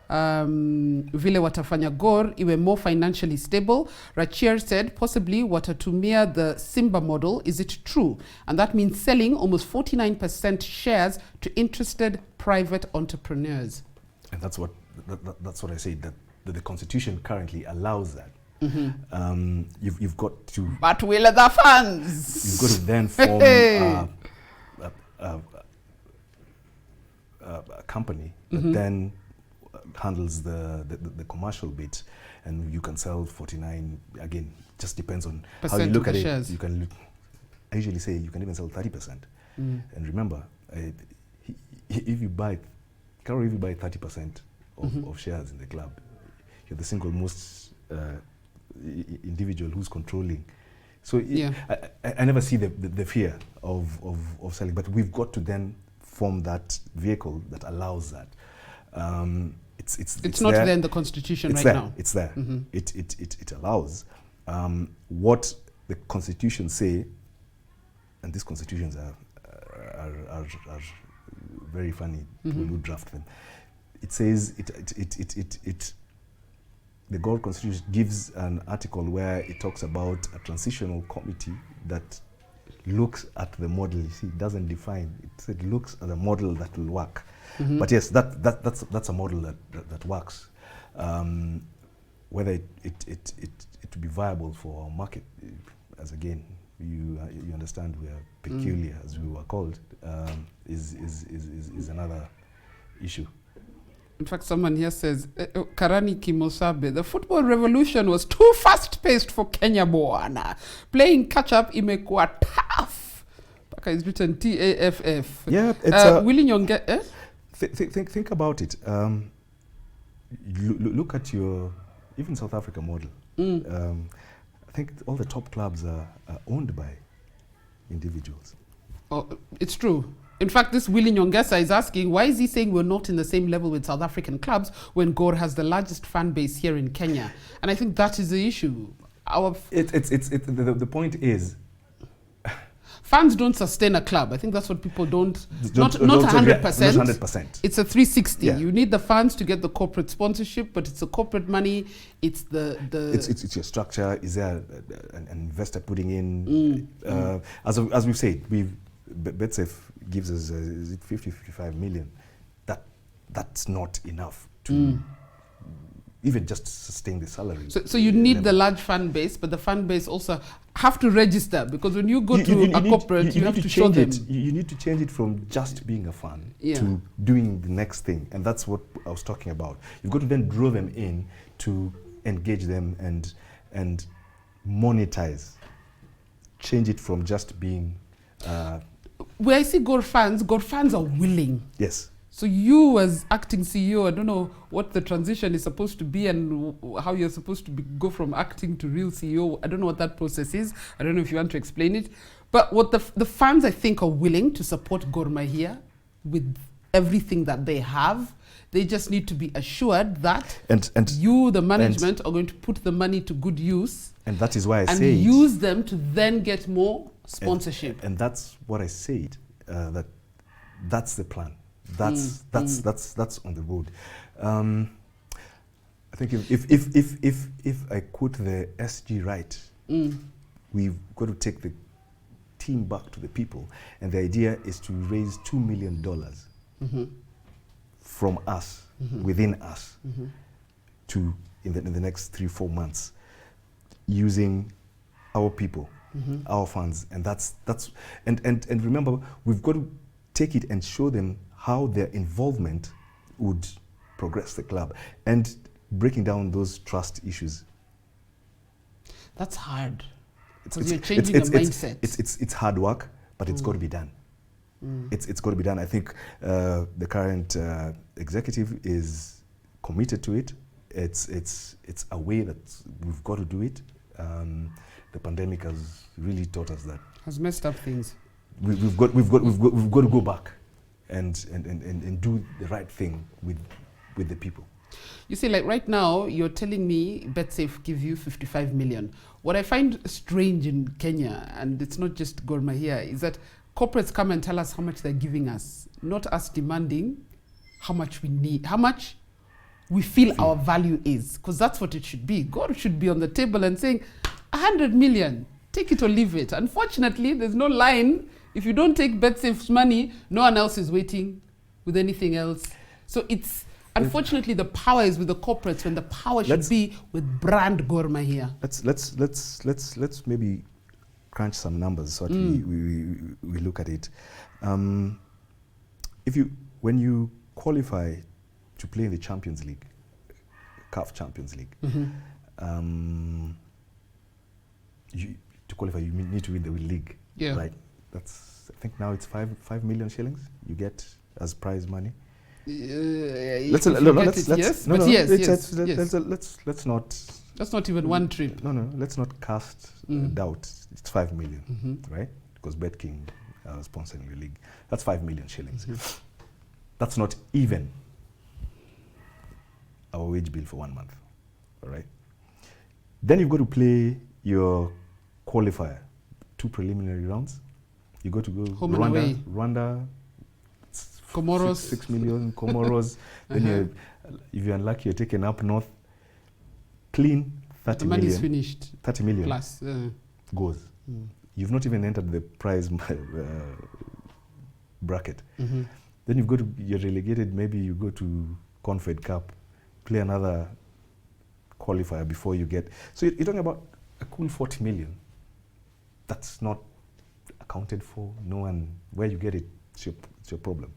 vile watafanya Gor iwe more financially stable. Rachir said possibly watatumia the Simba model. Is it true? And that means selling almost 49% shares to interested private entrepreneurs. And that's what I said, that the constitution currently allows that. You've got to. But will the funds? You've got to then form a company that then handles the commercial bit, and you can sell 49. Again, just depends on how you look at it. Shares. You can I usually say you can even sell 30%. And remember, if you buy 30% of shares in the club, you're the single most individual who's controlling. So I never see the fear of selling, but we've got to then form that vehicle that allows that. It's not there in the constitution right now. It's there. It allows what the constitution say, and these constitutions are very funny. People who draft them. It says the Gor Constitution gives an article where it talks about a transitional committee that looks at the model. You see, it doesn't define. It looks at a model that will work. But yes, that's a model that works. Whether it to be viable for our market, as again you understand we are peculiar as we were called, is another issue. In fact, someone here says, Karani Kimosabe, the football revolution was too fast-paced for Kenya Bwana. Playing catch-up imekuwa tough. Paka is written TAFF. Yeah, it's Willing Yonge, think about it. Look at even South Africa model. I think all the top clubs are owned by individuals. Oh, it's true. In fact, this Willie Nyongesa is asking, why is he saying we're not in the same level with South African clubs when Gor has the largest fan base here in Kenya? And I think that is the issue. The point is... funds don't sustain a club. I think that's what people don't, not Not 100%. 100%. It's a 360. Yeah. You need the funds to get the corporate sponsorship, but it's the corporate money. It's It's your structure. Is there an investor putting in? As we've said, BetSafe gives us is it 55 million. That's not enough to even just sustain the salary. So you need the large fan base, but the fan base also have to register, because when you go to a corporate, you have to show them. You need to change it from just being a fan Yeah. to doing the next thing, and that's what I was talking about. You've got to then draw them in to engage them and monetize. Change it from just being. Where I see Gor fans are willing. Yes. So you as acting CEO, I don't know what the transition is supposed to be and how you're supposed to go from acting to real CEO. I don't know what that process is. I don't know if you want to explain it. But what the fans, I think, are willing to support Gor Mahia with everything that they have. They just need to be assured that you, the management, are going to put the money to good use. And that is why I and say use them to then get more sponsorship. And that's what I said. That's the plan. That's on the road. I think if I quote the SG right, we've got to take the team back to the people, and the idea is to raise $2 million from us, within us, to in the next 3-4 months, using our people, our funds, and that's and remember, we've got to take it and show them how their involvement would progress the club, and breaking down those trust issues. That's hard, because you're changing the mindset. It's hard work, but it's got to be done. It's got to be done. I think the current executive is committed to it. It's a way that we've got to do it. The pandemic has really taught us that. Has messed up things. We've got to go back and do the right thing with the people. You see, like right now, you're telling me BetSafe give you 55 million. What I find strange in Kenya, and it's not just Gor Mahia, is that corporates come and tell us how much they're giving us, not us demanding how much we need, how much we feel our value is, because that's what it should be. God should be on the table and saying, 100 million, take it or leave it. Unfortunately, there's no line. If you don't take BetSafe's money, no one else is waiting with anything else. So it's, unfortunately, the power is with the corporates when the power should be with brand Gor Mahia. Let's maybe crunch some numbers so that we look at it. When you qualify to play in the Champions League, CAF Champions League, to qualify you need to win the league, right? That's, I think now it's 5 million shillings you get as prize money. Let's not even one trip. Let's not cast doubt. It's 5 million, right? Because BetKing sponsoring the league. That's 5 million shillings. That's not even our wage bill for 1 month, all right? Then you've got to play your qualifier, 2 preliminary rounds. You got to go home and away. Rwanda, Comoros, 6 million, Comoros. Then if you're unlucky, you're taken up north. Clean 30 million. The money is finished. 30 million plus goes. You've not even entered the prize bracket. Then you're relegated. Maybe you go to Confed Cup, play another qualifier before you get. So you're talking about a cool 40 million. That's not accounted for. No one, where you get it, it's your problem.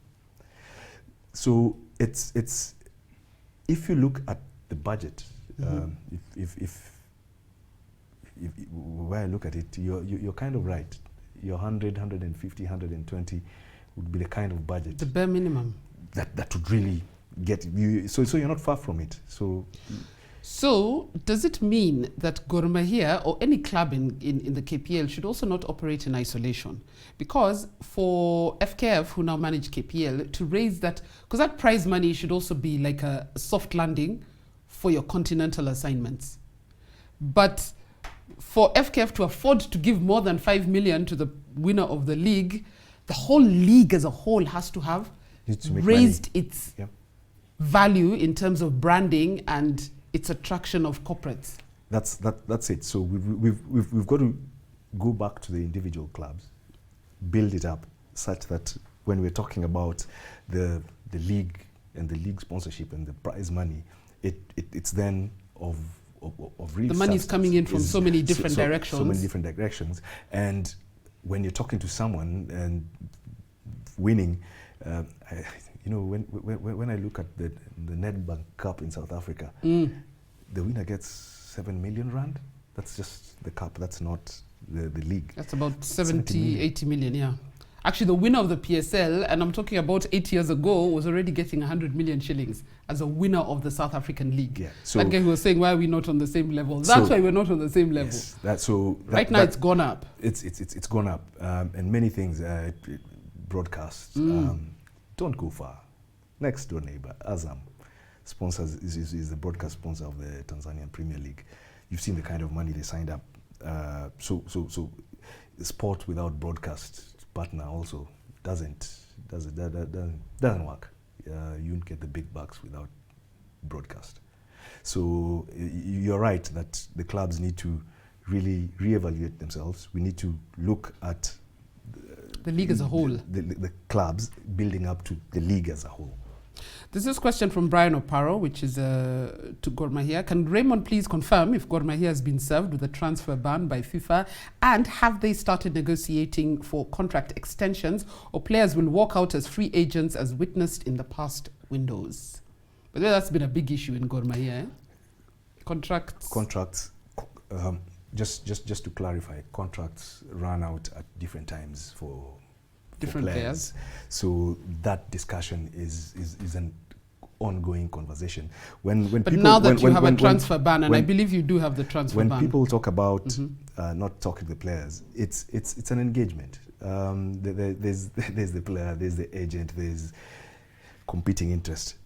So it's if you look at the budget, if where I look at it, you're kind of right. Your 100, 150, 120 would be the kind of budget. The bare minimum. That would really get you. So you're not far from it. So does it mean that Gor Mahia or any club in the KPL should also not operate in isolation? Because for FKF, who now manage KPL, to raise that, because that prize money should also be like a soft landing for your continental assignments. But for FKF to afford to give more than 5 million to the winner of the league, the whole league as a whole has to have Needs to make raised money. its Yep. value in terms of branding and its attraction of corporates. That's it. So we've got to go back to the individual clubs, build it up such that when we're talking about the league and the league sponsorship and the prize money, it's then of real The money is substance. coming in from so many different directions. So many different directions. And when you're talking to someone and winning, when I look at the Nedbank Cup in South Africa, the winner gets 7 million rand. That's just the cup. That's not the league. That's about 70 million. 80 million, yeah. Actually, the winner of the PSL, and I'm talking about 8 years ago, was already getting 100 million shillings as a winner of the South African League. Yeah. So that guy who was saying, why are we not on the same level? That's why we're not on the same level. Yes, right now, it's gone up. It's gone up. And many things, broadcast, don't go far. Next door neighbor, Azam, sponsors is the broadcast sponsor of the Tanzanian Premier League. You've seen the kind of money they signed up. So sport without broadcast partner also doesn't work. You won't get the big bucks without broadcast. So you're right that the clubs need to really reevaluate themselves. We need to look at the league as a whole. The clubs building up to the league as a whole. This is a question from Brian Oparo, which is to Gor Mahia. Can Raymond please confirm if Gor Mahia has been served with a transfer ban by FIFA, and have they started negotiating for contract extensions, or players will walk out as free agents as witnessed in the past windows? But that's been a big issue in Gor Mahia. Eh? Contracts. Just to clarify, contracts run out at different times for different players. So that discussion is an ongoing conversation. But now that you have a transfer ban, and I believe you do have the transfer ban. When people talk about not talking to the players, it's an engagement. There's the player, there's the agent, there's competing interest.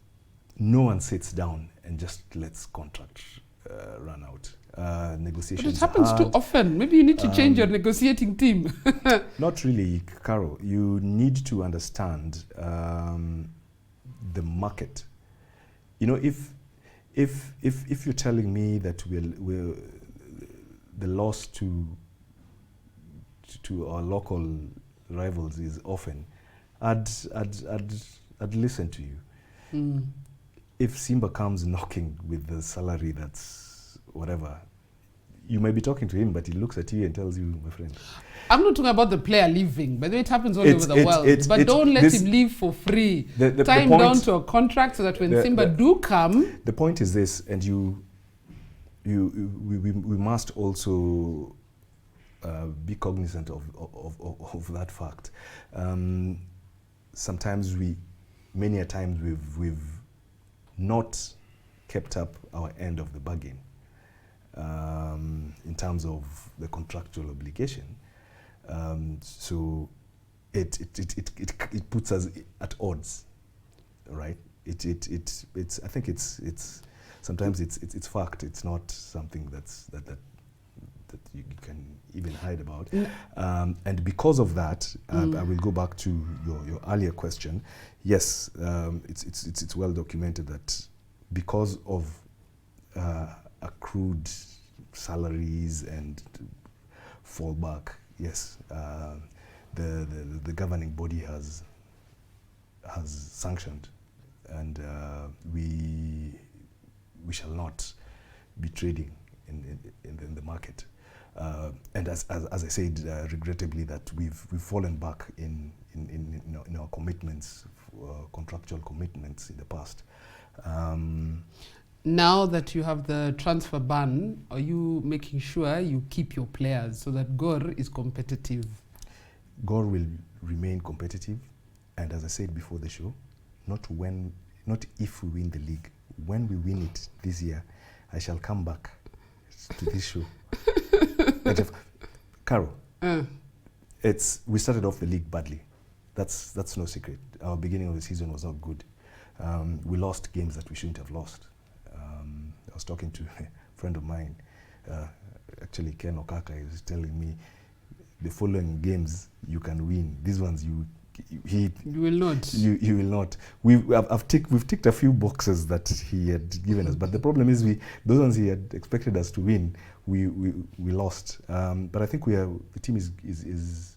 No one sits down and just lets contract run out. Negotiations. But it happens too often. Maybe you need to change your negotiating team. Not really, Carol. You need to understand the market. You know, if you're telling me that we're the loss to our local rivals is often, I'd listen to you. If Simba comes knocking with the salary that's whatever, you may be talking to him, but he looks at you and tells you, my friend. I'm not talking about the player leaving. By the way, it happens all over the world. But don't let him leave for free. Tie him down to a contract so that when Simba do come... The point is this, and we must also be cognizant of that fact. Sometimes many a times we've not kept up our end of the bargain. In terms of the contractual obligation, so it puts us at odds, right? I think it's sometimes it's fact. It's not something that you can even hide about. And because of that, I will go back to your earlier question. Yes, it's well documented that because of accrued salaries and fallback, yes, the governing body has sanctioned, and we shall not be trading in the market. And as I said, regrettably, that we've fallen back in our commitments, contractual commitments in the past. Now that you have the transfer ban, are you making sure you keep your players so that Gor is competitive? Gor will remain competitive, and as I said before the show, not if we win the league. When we win it this year, I shall come back to this show. Carol, we started off the league badly. That's no secret. Our beginning of the season was not good. We lost games that we shouldn't have lost. I was talking to a friend of mine actually Ken Okaka is telling me the following games you can win. These ones you will not. You will not. We've ticked a few boxes that he had given us, but the problem is those ones he had expected us to win, we lost. But I think the team is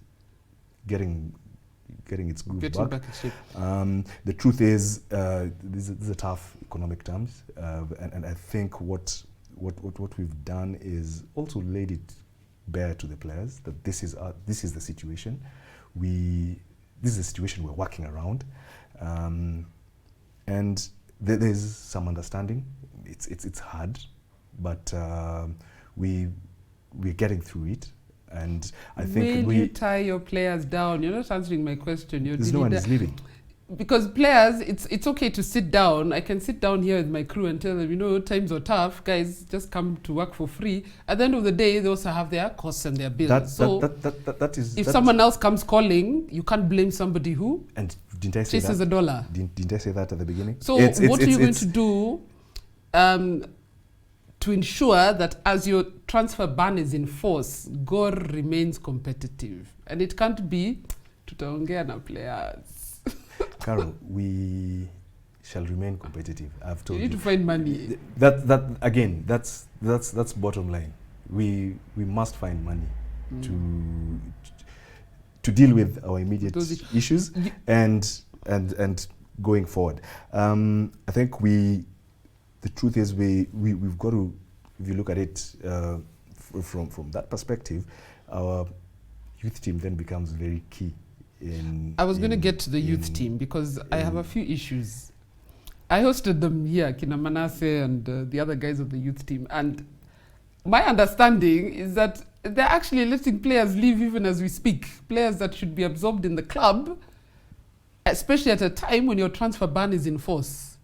getting its groove back. In shape. The truth is, these are tough economic terms, and I think what we've done is also laid it bare to the players that this is the situation. This is the situation we're working around, and there's some understanding. It's hard, but we're getting through it. And I think you tie your players down. You're not answering my question. There's no one is leaving. Because players, it's okay to sit down. I can sit down here with my crew and tell them, times are tough. Guys, just come to work for free. At the end of the day, they also have their costs and their bills. If someone else comes calling, you can't blame somebody who didn't I say chases that? a dollar. Didn't I say that at the beginning? So what are you going to do to ensure that as your transfer ban is in force, Gor remains competitive? And it can't be tutaongea na players. Carol, we shall remain competitive. I've told you. You need to find money. That's bottom line. We must find money to deal with our immediate issues and going forward. I think the truth is we've got to, if you look at it from that perspective, our youth team then becomes very key. I was going to get to the youth team because I have a few issues. I hosted them here, Kina Manasseh and the other guys of the youth team, and my understanding is that they're actually letting players leave even as we speak. Players that should be absorbed in the club, especially at a time when your transfer ban is in force.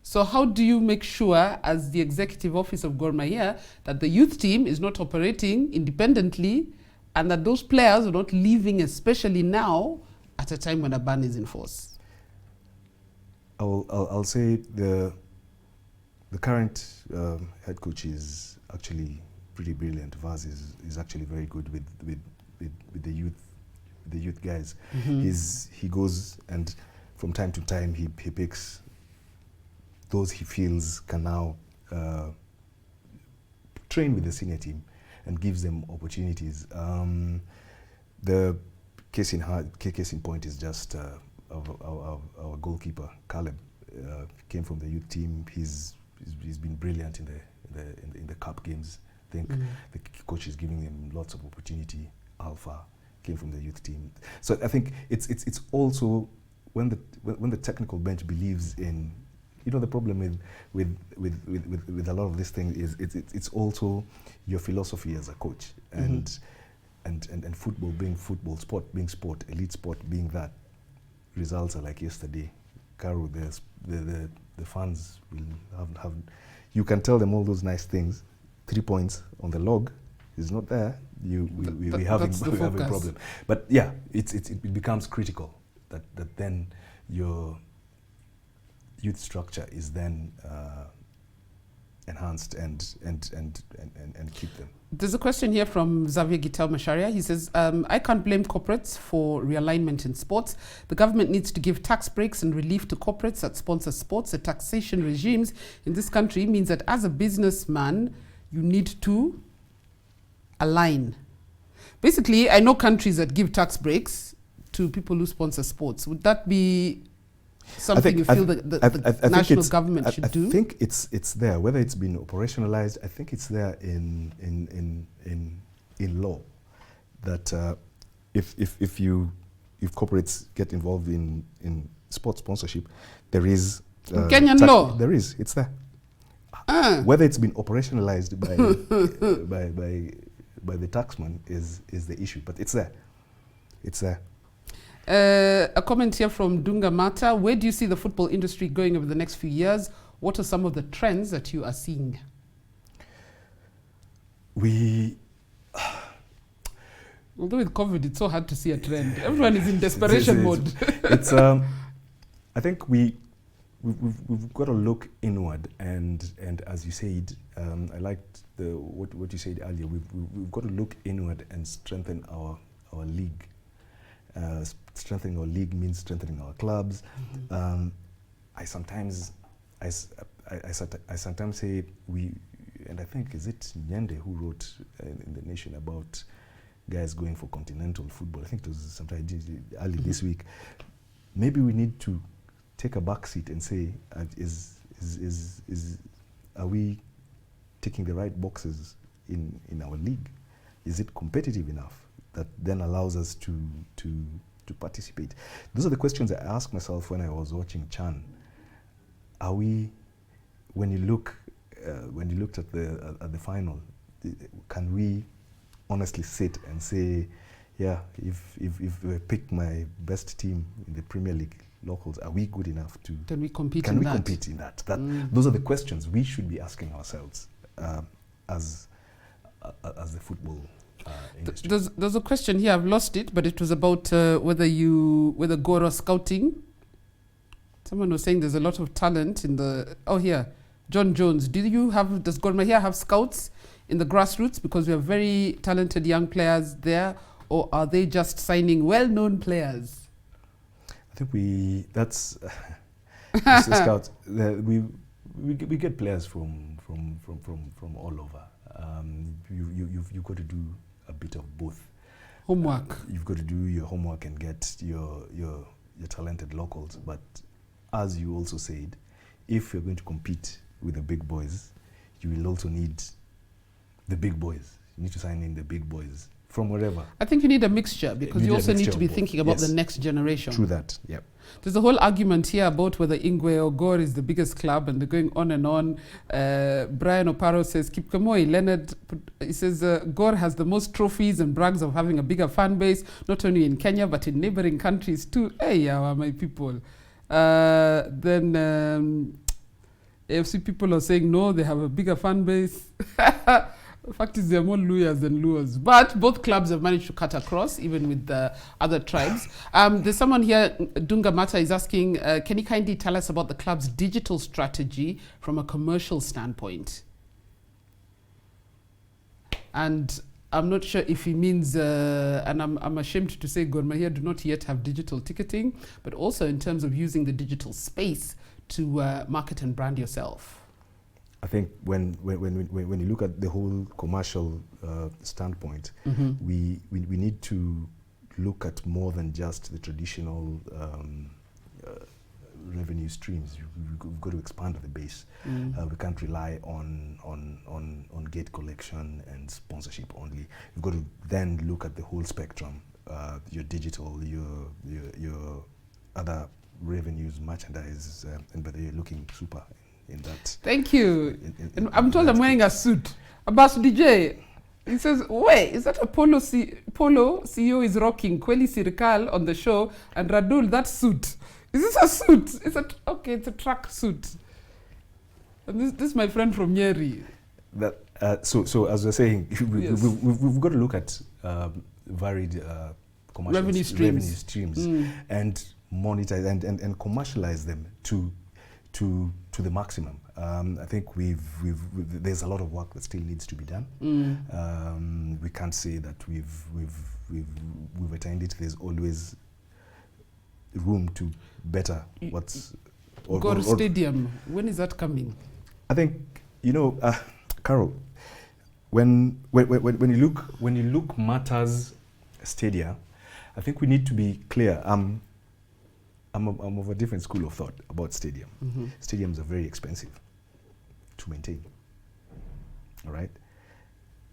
So how do you make sure, as the executive office of Gor Mahia, that the youth team is not operating independently and that those players are not leaving, especially now, at a time when a ban is in force? I'll say the current head coach is actually pretty brilliant. Vaz is actually very good with the youth guys. He goes and from time to time he picks those he feels can now train with the senior team and gives them opportunities. The case in point is just our goalkeeper Caleb. Came from the youth team. He's been brilliant in the cup games. I think the coach is giving him lots of opportunity. Alpha came from the youth team. So I think it's also when the technical bench believes in, the problem with a lot of this thing is it's also your philosophy as a coach and football being football, sport being sport, elite sport being that. Results are like yesterday. Caro, the fans will have. You can tell them all those nice things. 3 points on the log is not there. We have a problem. But yeah, it becomes critical that then your youth structure is then enhanced and keep them. There's a question here from Xavier Gitel Masharia. He says, I can't blame corporates for realignment in sports. The government needs to give tax breaks and relief to corporates that sponsor sports. The taxation regimes in this country means that as a businessman, you need to align. Basically, I know countries that give tax breaks to people who sponsor sports. Would that be something you feel that the national government should do? I think it's there. Whether it's been operationalized, I think it's there in law that if corporates get involved in sports sponsorship, there is Kenyan law. There is. It's there. Whether it's been operationalized by the taxman is the issue, but it's there. It's there. A comment here from Dunga Mata. Where do you see the football industry going over the next few years? What are some of the trends that you are seeing? Although with COVID, it's so hard to see a trend. Everyone is in desperation mode. I think we've got to look inward, and as you said, I liked what you said earlier. We've got to look inward and strengthen our league. Strengthening our league means strengthening our clubs. I sometimes say we, and I think is it Nyende who wrote in the Nation about guys going for continental football. I think it was sometime early this week. Maybe we need to take a back seat and say, are we ticking the right boxes in our league? Is it competitive enough that then allows us to participate? Those are the questions I asked myself when I was watching Chan. Are we, when you looked at the final, can we honestly sit and say, yeah, if I pick my best team in the Premier League locals, are we good enough to? Can we compete in that? Can we compete in that? Those are the questions we should be asking ourselves as the football industry. There's a question here. I've lost it, but it was about whether Gora scouting. Someone was saying there's a lot of talent in the. Oh, here, John Jones. Does Gor Mahia have scouts in the grassroots, because we have very talented young players there, or are they just signing well-known players? I think that's the scouts. We get players from all over. You've got to do a bit of both. Homework. You've got to do your homework and get your talented locals. But as you also said, if you're going to compete with the big boys, you will also need the big boys. You need to sign in the big boys from wherever. I think you need a mixture, because you also need to be thinking about the next generation. True that, yeah. There's a whole argument here about whether Ingwe or Gor is the biggest club, and they're going on and on. Brian Oparo says, Kipkamoi, Leonard, he says, Gor has the most trophies and brags of having a bigger fan base, not only in Kenya, but in neighboring countries too. Hey, my people. Then AFC people are saying, no, they have a bigger fan base. The fact is, they're more Luyas than Luas. But both clubs have managed to cut across, even with the other tribes. There's someone here, Dunga Mata, is asking, can you kindly tell us about the club's digital strategy from a commercial standpoint? And I'm not sure if he means, and I'm ashamed to say Gor Mahia do not yet have digital ticketing, but also in terms of using the digital space to market and brand yourself. I think when you look at the whole commercial standpoint, we need to look at more than just the traditional revenue streams. We've got to expand the base. We can't rely on gate collection and sponsorship only. We've got to then look at the whole spectrum, your digital, your other revenues, merchandise, and whether you're looking super in that. Thank you. And I'm told I'm wearing a suit. Abbas DJ, he says, wait, is that a Polo CEO is rocking Kweli Sirikal on the show, and Radull, that suit. Is this a suit? Okay, it's a track suit. And this is my friend from Nyeri. So as we're saying, we've got to look at varied commercial revenue streams and monetize and commercialize them to the maximum. I think there's a lot of work that still needs to be done. We can't say that we've attained it. There's always room to better what's. Gor Stadium, when is that coming? I think Carol, when you look matters Stadia, I think we need to be clear. I'm of a different school of thought about stadium. Stadiums are very expensive to maintain. All right,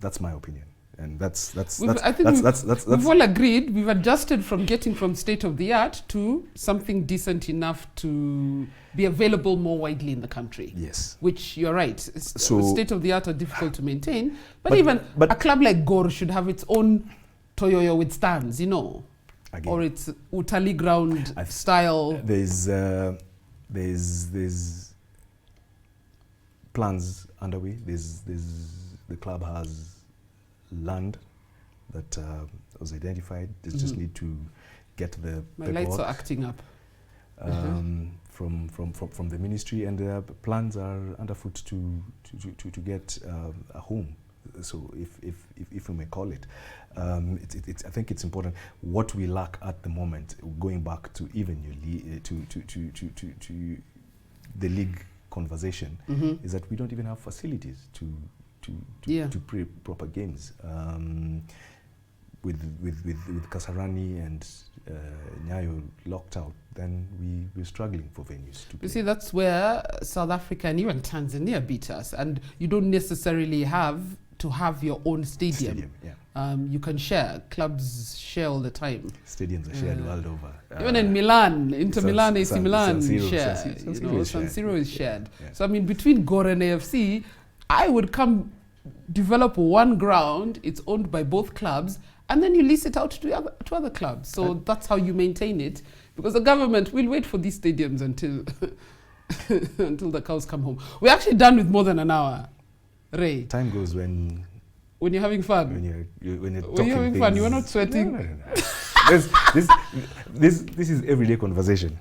that's my opinion, and we've all agreed. We've adjusted from getting from state of the art to something decent enough to be available more widely in the country. Yes, which you're right. So state of the art are difficult to maintain, but even a club like Gor should have its own Toyoyo with stands, Again. Or it's Utali ground style. There's plans underway. The club has land that was identified. They just need to get the My lights are acting up. from the ministry, and plans are underfoot to get a home. So if we may call it, I think it's important. What we lack at the moment, going back to even to the league conversation, is that we don't even have facilities to play proper games. With Kasarani and Nyayo locked out, then we're struggling for venues to play. You see, that's where South Africa and even Tanzania beat us, and you don't necessarily have to have your own stadium. You can share. Clubs share all the time. Stadiums are shared world over. Even in Milan, Inter Milan, AC Milan San share. San Siro is shared. So I mean, between Gor and AFC, I would come develop one ground. It's owned by both clubs, and then you lease it out to other clubs. So that's how you maintain it. Because the government will wait for these stadiums until until the cows come home. We're actually done with more than an hour. Ray. Time goes when you're having fun. When you're having fun, you are not sweating. No. This is everyday conversation.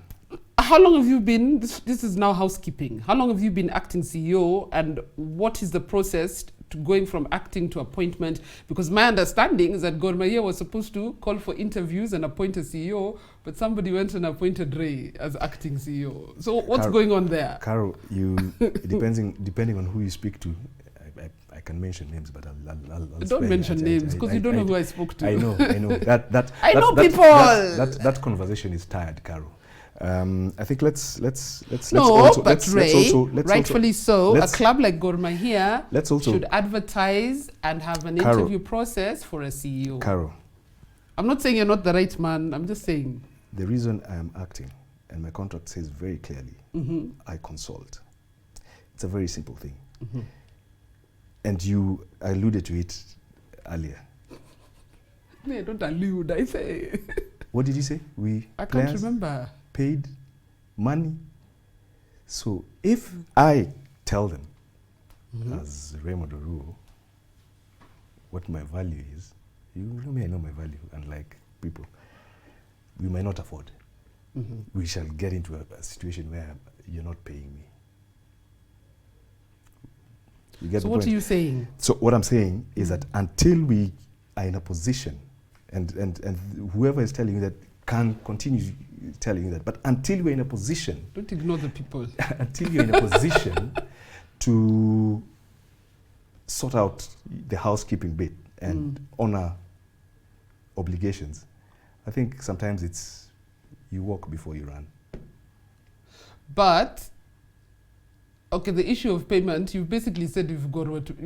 How long have you been? This is now housekeeping. How long have you been acting CEO, and what is the process to going from acting to appointment? Because my understanding is that Gor Mahia was supposed to call for interviews and appoint a CEO, but somebody went and appointed Ray as acting CEO. So what's going on there? Carol, depending on who you speak to, I can mention names, but I'll don't mention names because you don't know who I spoke to. I know. I know people. That conversation is tired, Carol. I think let's rightfully so. A club like Gor Mahia should advertise and have an interview process for a CEO. Carol, I'm not saying you're not the right man. I'm just saying the reason I am acting, and my contract says very clearly, I consult. It's a very simple thing. And you alluded to it earlier. No, don't allude, I say. What did you say? I can't remember. Paid money. So if I tell them, as Raymond Oruo, what my value is, you know me, I know my value, unlike people, we might not afford. We shall get into a situation where you're not paying me. So what are you saying? So what I'm saying is that until we are in a position, and whoever is telling you that can continue telling you that, but until we're in a position... Don't ignore the people. Until you're in a position to sort out the housekeeping bit and honor obligations, I think sometimes it's you walk before you run. But... okay, the issue of payment, you've basically said if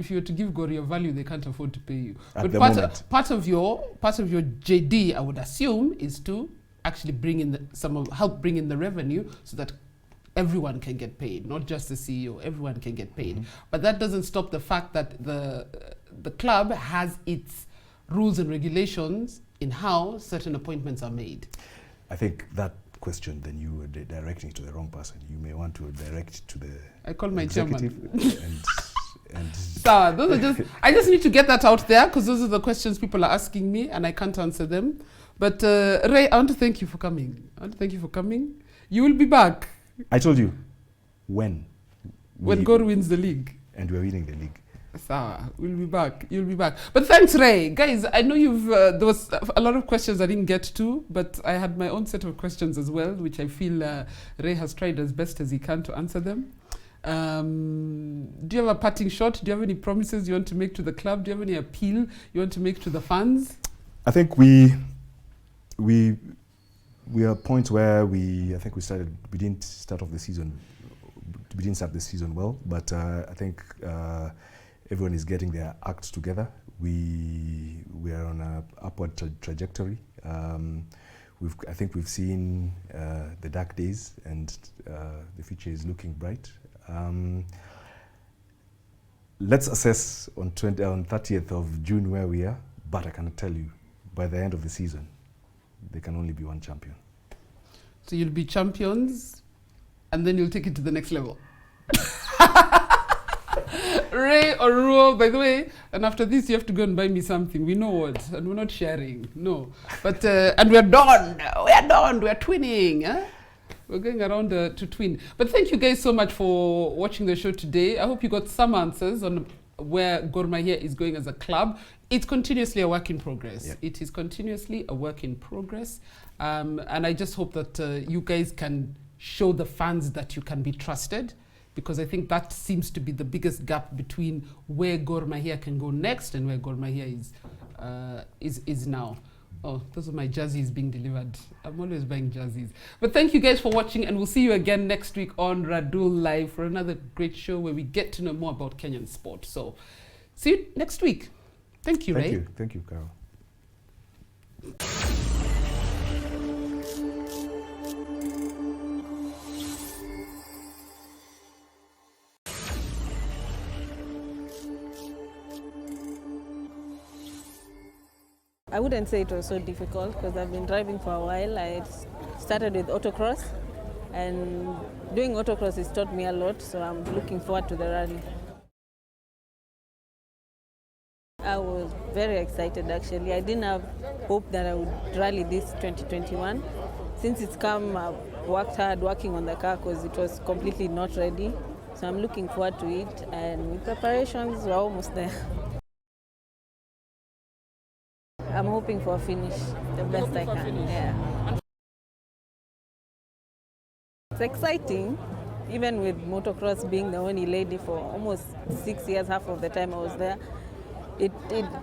you were to give Gor your value, they can't afford to pay you. At but part of your JD, I would assume, is to actually bring in help bring in the revenue so that everyone can get paid, not just the CEO. Everyone can get paid. But that doesn't stop the fact that the club has its rules and regulations in how certain appointments are made. I think that question, then you were directing to the wrong person. You may want to direct to the I call my executive chairman. and so those are I just need to get that out there because those are the questions people are asking me and I can't answer them. But Ray, I want to thank you for coming. You will be back. I told you when Gor wins the league. And we're winning the league. Sawa, we'll be back. You'll be back. But thanks, Ray. Guys, I know there was a lot of questions I didn't get to, but I had my own set of questions as well, which I feel Ray has tried as best as he can to answer them. Do you have a parting shot? Do you have any promises you want to make to the club? Do you have any appeal you want to make to the fans? I think we are at a point where we didn't start the season well, but I think everyone is getting their acts together. We are on an upward trajectory. I think we've seen the dark days, and the future is looking bright. Let's assess on 30th of June where we are, but I can tell you, by the end of the season, there can only be one champion. So you'll be champions, and then you'll take it to the next level. Ray Oruo, by the way, and after this you have to go and buy me something. We know what, and we're not sharing, no. But and we're done. We're twinning. Huh? We're going around to twin. But thank you guys so much for watching the show today. I hope you got some answers on where Gor Mahia is going as a club. It's continuously a work in progress. Yeah. It is continuously a work in progress. And I just hope that you guys can show the fans that you can be trusted, because I think that seems to be the biggest gap between where Gor Mahia can go next and where Gor Mahia is now. Oh, those are my jerseys being delivered. I'm always buying jerseys. But thank you guys for watching, and we'll see you again next week on Radull Live for another great show where we get to know more about Kenyan sport. So see you next week. Thank you, Ray. Thank you, Carol. I wouldn't say it was so difficult because I've been driving for a while. I started with autocross, and doing autocross has taught me a lot, so I'm looking forward to the rally. I was very excited actually. I didn't have hope that I would rally this 2021. Since it's come, I've worked hard working on the car because it was completely not ready. So I'm looking forward to it, and with preparations, we're almost there. I'm hoping for a finish, the best I can. Yeah. It's exciting, even with motocross being the only lady for almost 6 years, half of the time I was there. It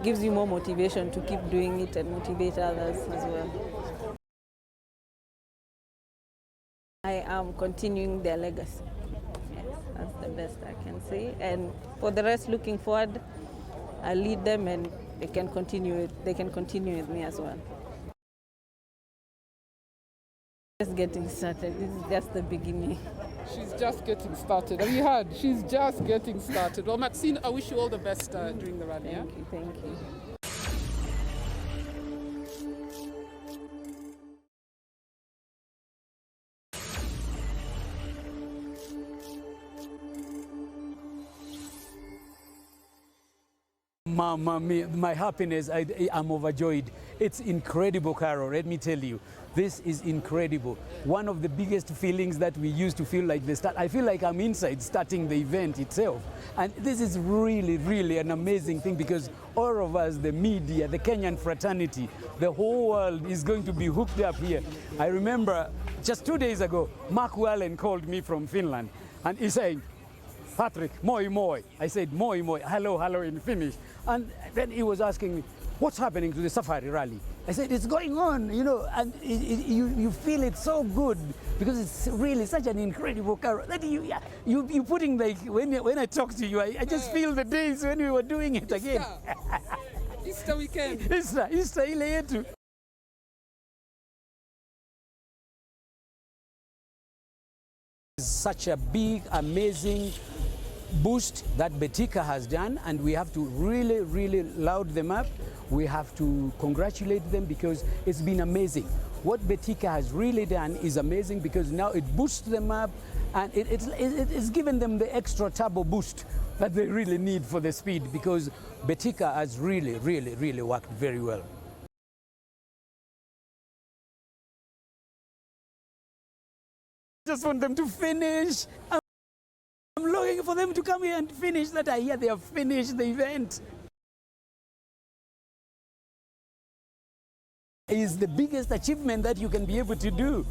gives you more motivation to keep doing it and motivate others as well. I am continuing their legacy. Yes, that's the best I can say. And for the rest, looking forward, I lead them and they can continue with me as well. Just getting started. This is just the beginning. She's just getting started. Have you heard? She's just getting started. Well, Maxine, I wish you all the best during the rally. Thank you. Mama mia, my happiness, I'm overjoyed. It's incredible, Carol, let me tell you. This is incredible. One of the biggest feelings that we used to feel like the start. I feel like I'm inside starting the event itself. And this is really, really an amazing thing because all of us, the media, the Kenyan fraternity, the whole world is going to be hooked up here. I remember just 2 days ago, Mark Wallen called me from Finland and he said, Patrick, moi moi. I said, moi moi, hello, hello in Finnish. And then he was asking me, what's happening to the Safari Rally? I said, it's going on, you know, and you feel it so good because it's really such an incredible car. That you putting like, when I talk to you, I just feel the days when we were doing it again. Easter weekend. Easter ile yetu. Such a big, amazing boost that Betika has done, and we have to really, really loud them up. We have to congratulate them because it's been amazing. What Betika has really done is amazing because now it boosts them up and it's given them the extra turbo boost that they really need for the speed because Betika has really, really, really worked very well. Just want them to finish. I'm looking for them to come here and finish that. I hear they have finished the event. It's the biggest achievement that you can be able to do.